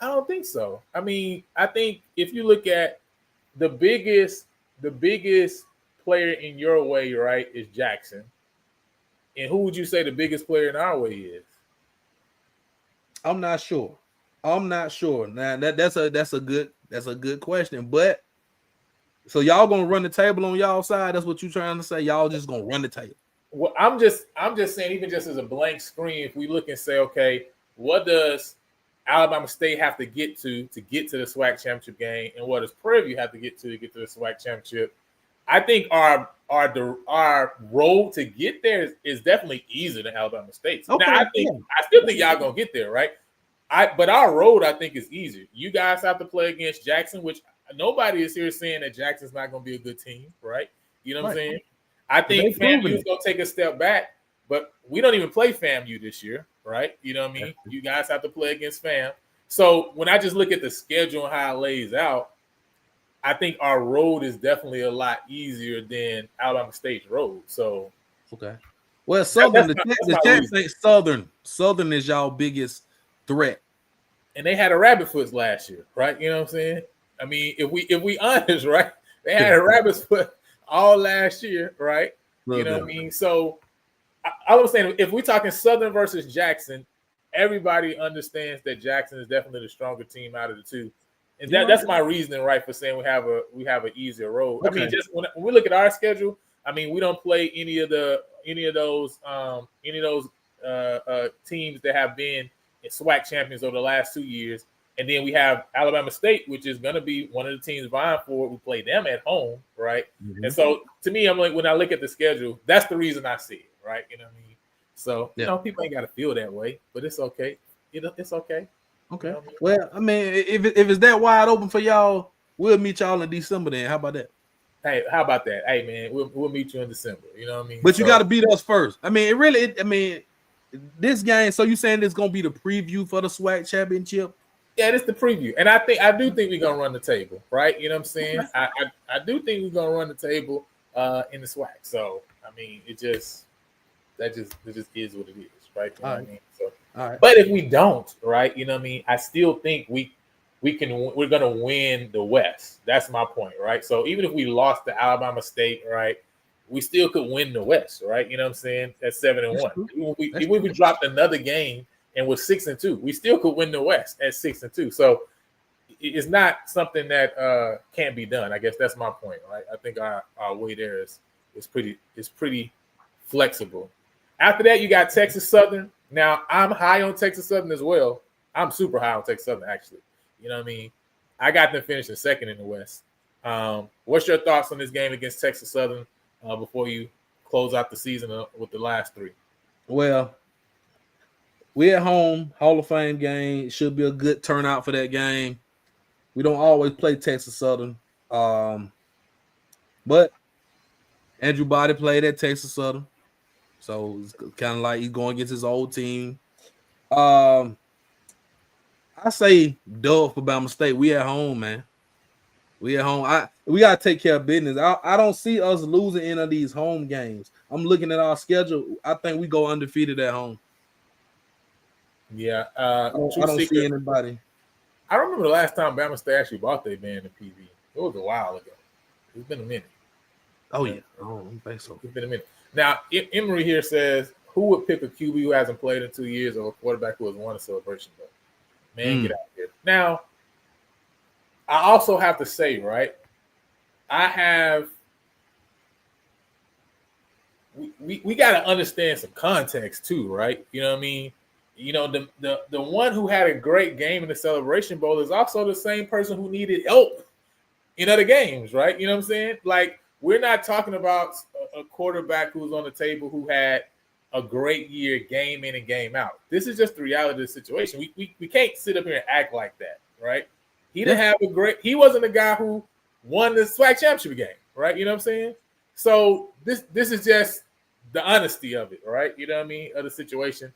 don't think so. I mean, I think if you look at the biggest player in your way, right, is Jackson. And who would you say the biggest player in our way is? I'm not sure. Now that's a good question, but. So y'all gonna run the table on y'all side? That's what you trying to say? Y'all just gonna run the table? Well, I'm just saying, even just as a blank screen, if we look and say, okay, what does Alabama State have to get to get to the SWAC championship game, and what does Prairie View have to get to the SWAC championship? I think our road to get there is definitely easier than Alabama State's. Okay, now, I still think y'all gonna get there, right? But our road, I think, is easier. You guys have to play against Jackson, which nobody is here saying that Jackson's not going to be a good team, right? You know what I'm saying? I think FAMU is going to take a step back, but we don't even play FAMU this year, right? You know what I mean? You guys have to play against FAM. So when I just look at the schedule and how it lays out, I think our road is definitely a lot easier than Alabama State's road. So okay. Well, Southern, the champ say Southern is y'all biggest threat. And they had a rabbit foot last year, right? You know what I'm saying? I mean, if we honest, right? They had a rabbit's foot all last year, right? You know what I mean? So I was saying, if we're talking Southern versus Jackson, everybody understands that Jackson is definitely the stronger team out of the 2. And that's my reasoning, right, for saying we have an easier road. Okay. I mean, just when we look at our schedule, I mean, we don't play any of those teams that have been SWAC champions over the last 2 years. And then we have Alabama State, which is going to be one of the teams vying for it. We play them at home, right? And so, to me, I'm like, when I look at the schedule, that's the reason I see it, right? You know what I mean? So, people ain't got to feel that way, but it's okay. It's okay. Okay. You know what I mean? Well, I mean, if it's that wide open for y'all, we'll meet y'all in December then. How about that? Hey, how about that? Hey, man, we'll meet you in December. You know what I mean? But you got to beat us first. I mean, this game, so you saying it's going to be the preview for the SWAC championship? Yeah, it's the preview. And I do think we're gonna run the table, right? You know what I'm saying? I do think we're gonna run the table in the SWAC. So I mean, it just is what it is, right? You know what I mean? So but if we don't, right, you know what I mean, I still think we're gonna win the West. That's my point, right? So even if we lost to Alabama State, right, we still could win the West, right? You know what I'm saying? At 7-1. Even if we dropped another game and was 6-2, we still could win the West at 6-2. So it's not something that can't be done. I guess that's my point, right? I think our way there is pretty flexible. After that, you got Texas Southern. Now, I'm high on Texas Southern as well. I'm super high on Texas Southern, actually. You know what I mean? I got them finishing second in the West. What's your thoughts on this game against Texas Southern before you close out the season with the last 3? Well, we're at home, Hall of Fame game. It should be a good turnout for that game. We don't always play Texas Southern. But Andrew Body played at Texas Southern, so it's kind of like he's going against his old team. I say dub for Bama State. We at home, man. We at home. We gotta take care of business. I don't see us losing any of these home games. I'm looking at our schedule. I think we go undefeated at home. Yeah, I don't see anybody. I don't remember the last time Bama State actually bought their band in PV. It was a while ago. It's been a minute. Oh yeah, I don't think so. It's been a minute. Now, Emery here says, who would pick a QB who hasn't played in 2 years or a quarterback who has won a Celebration Bowl? Man, get out here. Now, I also have to say, right, we got to understand some context too, right? You know what I mean? You know, the one who had a great game in the Celebration Bowl is also the same person who needed help in other games, right? You know what I'm saying? Like, we're not talking about a quarterback who's on the table who had a great year game in and game out. This is just the reality of the situation. We can't sit up here and act like that, right? He didn't have he wasn't the guy who won the SWAC championship game, right? You know what I'm saying? So this is just the honesty of it, right? You know what I mean? Of the situation.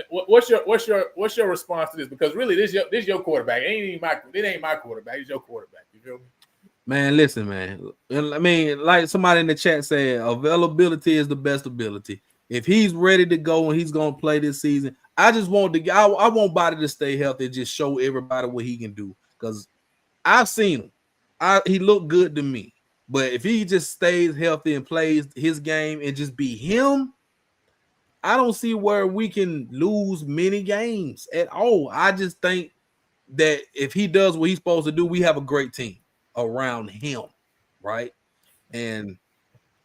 What's your response to this? Because really, this your quarterback. It ain't my quarterback. It's your quarterback. You feel me? Man, listen, man. I mean, like somebody in the chat said, availability is the best ability. If he's ready to go and he's gonna play this season, I just want I want Body to stay healthy and just show everybody what he can do. Because I've seen him. He looked good to me. But if he just stays healthy and plays his game and just be him, I don't see where we can lose many games at all. I just think that if he does what he's supposed to do, we have a great team around him, right? And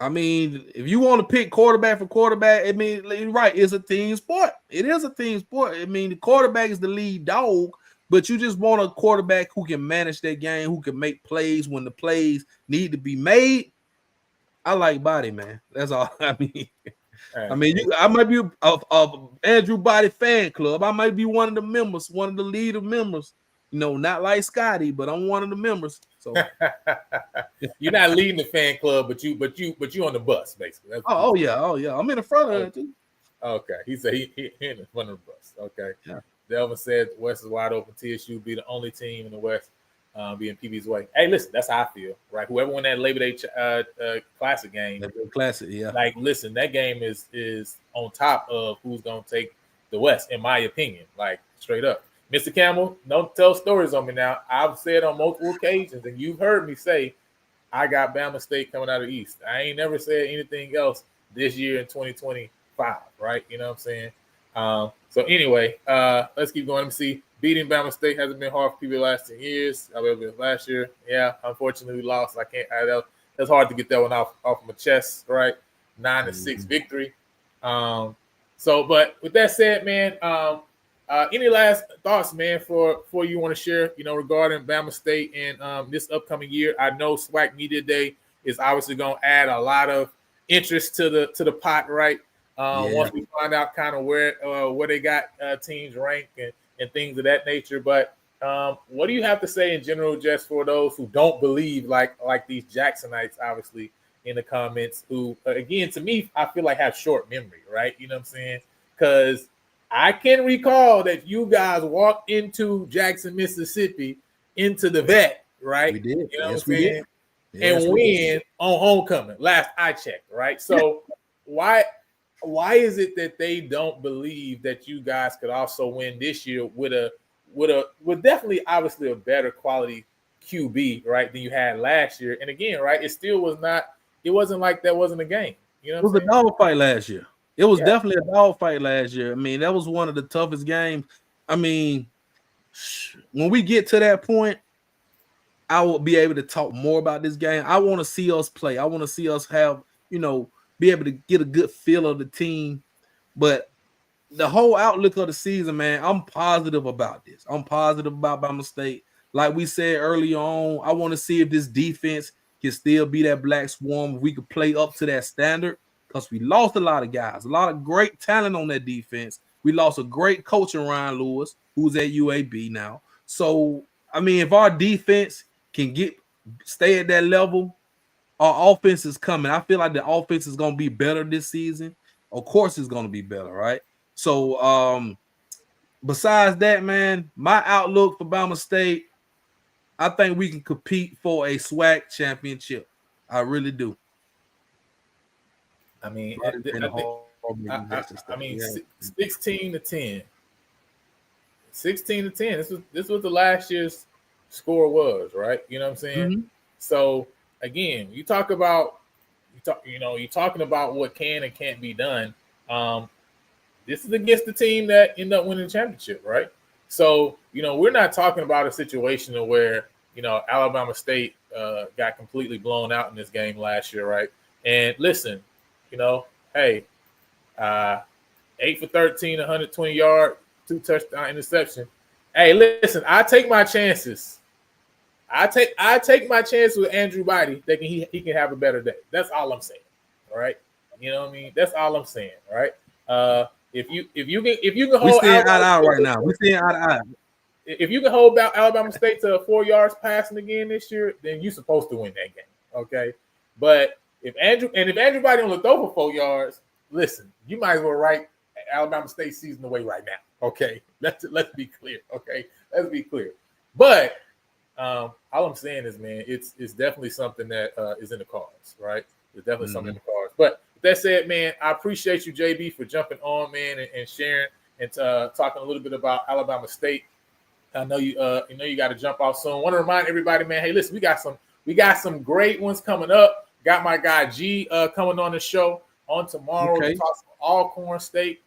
I mean, if you want to pick quarterback for quarterback, I mean, right, it's a team sport. It is a team sport. I mean, the quarterback is the lead dog, but you just want a quarterback who can manage that game, who can make plays when the plays need to be made. I like Body, man. That's all. I mean, I might be of Andrew Body fan club. I might be one of the members, one of the leader members. You know, not like Scotty, but I'm one of the members. So you're not leading the fan club, but you on the bus basically. Oh yeah. I'm in the front of it too. Okay, he said he in the front of the bus. Okay, yeah. Delvin said West is wide open. TSU be the only team in the West being PB's way. Hey, listen, that's how I feel. Right, whoever won that Labor Day Classic game, Classic, yeah. Like, listen, that game is on top of who's gonna take the West, in my opinion. Like, straight up. Mr. Campbell, don't tell stories on me now. I've said on multiple occasions, and you've heard me say, I got Bama State coming out of the East. I ain't never said anything else this year in 2025, right? You know what I'm saying? So anyway, let's keep going. Let me see. Beating Bama State hasn't been hard for people the last 10 years. However, last year, yeah, unfortunately we lost. That's hard to get that one off my chest, right? 9-6 victory. But with that said, man, any last thoughts, man, for you want to share, regarding Bama State and this upcoming year? I know SWAC Media Day is obviously going to add a lot of interest to the pot, right? Once we find out kind of where they got teams ranked and things of that nature. But what do you have to say in general, just for those who don't believe, like these Jacksonites, obviously, in the comments, who, again, to me, I feel like have short memory, right? You know what I'm saying? Because I can recall that you guys walked into Jackson, Mississippi, into the vet, right? We did. You know yes, what I'm saying? Yes, and win on homecoming. Last I checked, right? So why is it that they don't believe that you guys could also win this year with definitely, obviously, a better quality QB, right, than you had last year? And again, right, it wasn't like that wasn't a game. You know, it was a dogfight last year. It was definitely a dogfight last year. I mean, that was one of the toughest games. I mean, when we get to that point, I will be able to talk more about this game. I want to see us play. I want to see us have, be able to get a good feel of the team. But the whole outlook of the season, man, I'm positive about this. I'm positive about Bama State. Like we said early on, I want to see if this defense can still be that black swarm. If we could play up to that standard, because we lost a lot of guys, a lot of great talent on that defense. We lost a great coach in Ryan Lewis, who's at UAB now. So, I mean, if our defense can stay at that level, our offense is coming. I feel like the offense is going to be better this season. Of course, it's going to be better, right? So, besides that, man, my outlook for Bama State, I think we can compete for a SWAC championship. I really do. I mean, And I think, Jackson State. I mean, Yeah. 16-10. 16-10. This was the last year's score was, right? You know what I'm saying? Mm-hmm. So again, you're talking about what can and can't be done. This is against the team that ended up winning the championship, right? So, we're not talking about a situation where, Alabama State got completely blown out in this game last year, right? And listen, hey, 8 for 13, 120 yard, 2 touchdown interception. Hey, listen, I take my chances. I take my chances with Andrew Body thinking he can have a better day. That's all I'm saying. All right. You know what I mean? That's all I'm saying. All right. If you can hold eye to eye right now. We're seeing eye to eye. If you can hold Alabama State to 4 yards passing again this year, then you're supposed to win that game. Okay. But if Andrew Body only throw for 4 yards, listen, you might as well write Alabama State season away right now. Okay. Let's be clear. Okay. Let's be clear. But all I'm saying is, man, it's definitely something that is in the cards, right? It's definitely something in the cards. But with that said, man, I appreciate you, JB, for jumping on, man, and sharing and talking a little bit about Alabama State. I know you got to jump off soon. Want to remind everybody, man, hey, listen, we got some great ones coming up. Got my guy G coming on the show on tomorrow. Okay. To talk some Alcorn State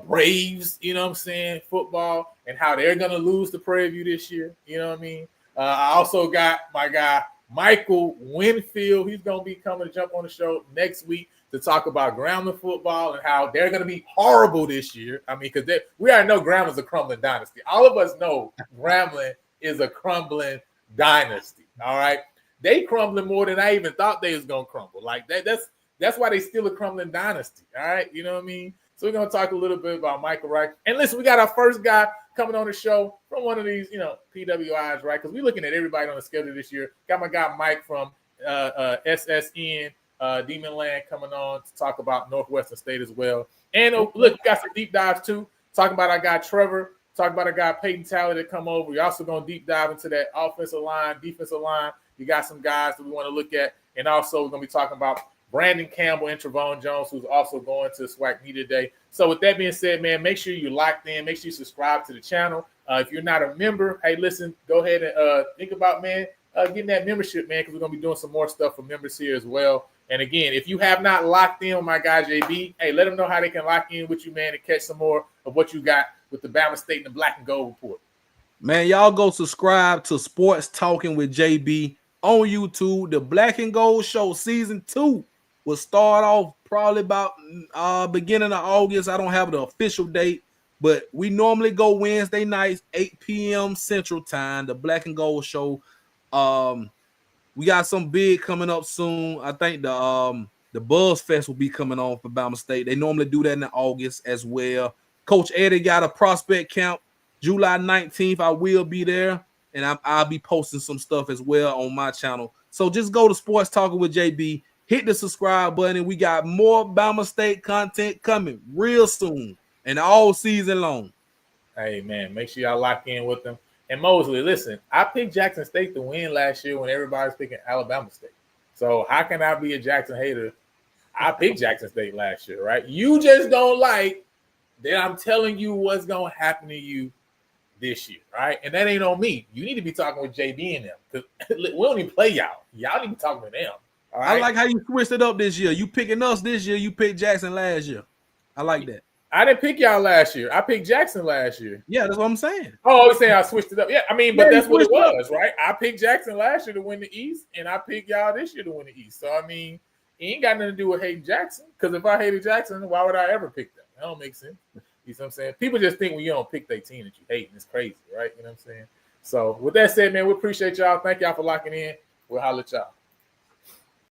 Braves, you know what I'm saying, football, and how they're gonna lose the Prairie View this year. You know what I mean? I also got my guy Michael Winfield. He's gonna be coming to jump on the show next week to talk about Grambling football and how they're gonna be horrible this year. I mean, because we already know Grambling's a crumbling dynasty. All of us know Grambling is a crumbling dynasty. All right, they crumbling more than I even thought they was gonna crumble. Like that's why they still a crumbling dynasty. All right, you know what I mean? So we're going to talk a little bit about Michael Wright. And listen, we got our first guy coming on the show from one of these, PWIs, right? Because we're looking at everybody on the schedule this year. Got my guy Mike from SSN, Demon Land, coming on to talk about Northwestern State as well. And look, we got some deep dives too. Talking about our guy Trevor. Talking about our guy Peyton Talley that come over. We're also going to deep dive into that offensive line, defensive line. You got some guys that we want to look at. And also we're going to be talking about Brandon Campbell and Trevon Jones, who's also going to SWAC Media Day. So with that being said, man, make sure you're locked in. Make sure you subscribe to the channel. If you're not a member, hey, listen, go ahead and think about, man, getting that membership, man, because we're going to be doing some more stuff for members here as well. And again, if you have not locked in with my guy, JB, hey, let them know how they can lock in with you, man, and catch some more of what you got with the Bama State and the Black and Gold Report. Man, y'all go subscribe to Sports Talking with JB on YouTube. The Black and Gold Show Season 2 will start off probably about beginning of August. I don't have the official date, but we normally go Wednesday nights, 8 p.m. Central Time, the Black and Gold Show. We got some big coming up soon. I think the Buzz Fest will be coming on for Bama State. They normally do that in August as well. Coach Eddie got a prospect camp July 19th. I will be there, and I'll be posting some stuff as well on my channel. So just go to Sports Talking with JB. Hit the subscribe button. We got more Bama State content coming real soon and all season long. Hey, man, make sure y'all lock in with them. And Mosley, listen, I picked Jackson State to win last year when everybody's picking Alabama State. So how can I be a Jackson hater? I picked Jackson State last year, right? You just don't like that I'm telling you what's going to happen to you this year, right? And that ain't on me. You need to be talking with JB and them because we don't even play y'all. Y'all need to be talking with them. All right? I like how you switched it up this year. You picking us this year. You picked Jackson last year. I like that. I didn't pick y'all last year. I picked Jackson last year. Yeah, that's what I'm saying. Oh, you're saying I switched it up. Yeah, I mean, but that's what it was, right? I picked Jackson last year to win the East, and I picked y'all this year to win the East. So, I mean, it ain't got nothing to do with hating Jackson, because if I hated Jackson, why would I ever pick them? That don't make sense. You know what I'm saying? People just think when you don't pick their team that you hate, and it's crazy, right? You know what I'm saying? So, with that said, man, we appreciate y'all. Thank y'all for locking in. We'll holler at y'all.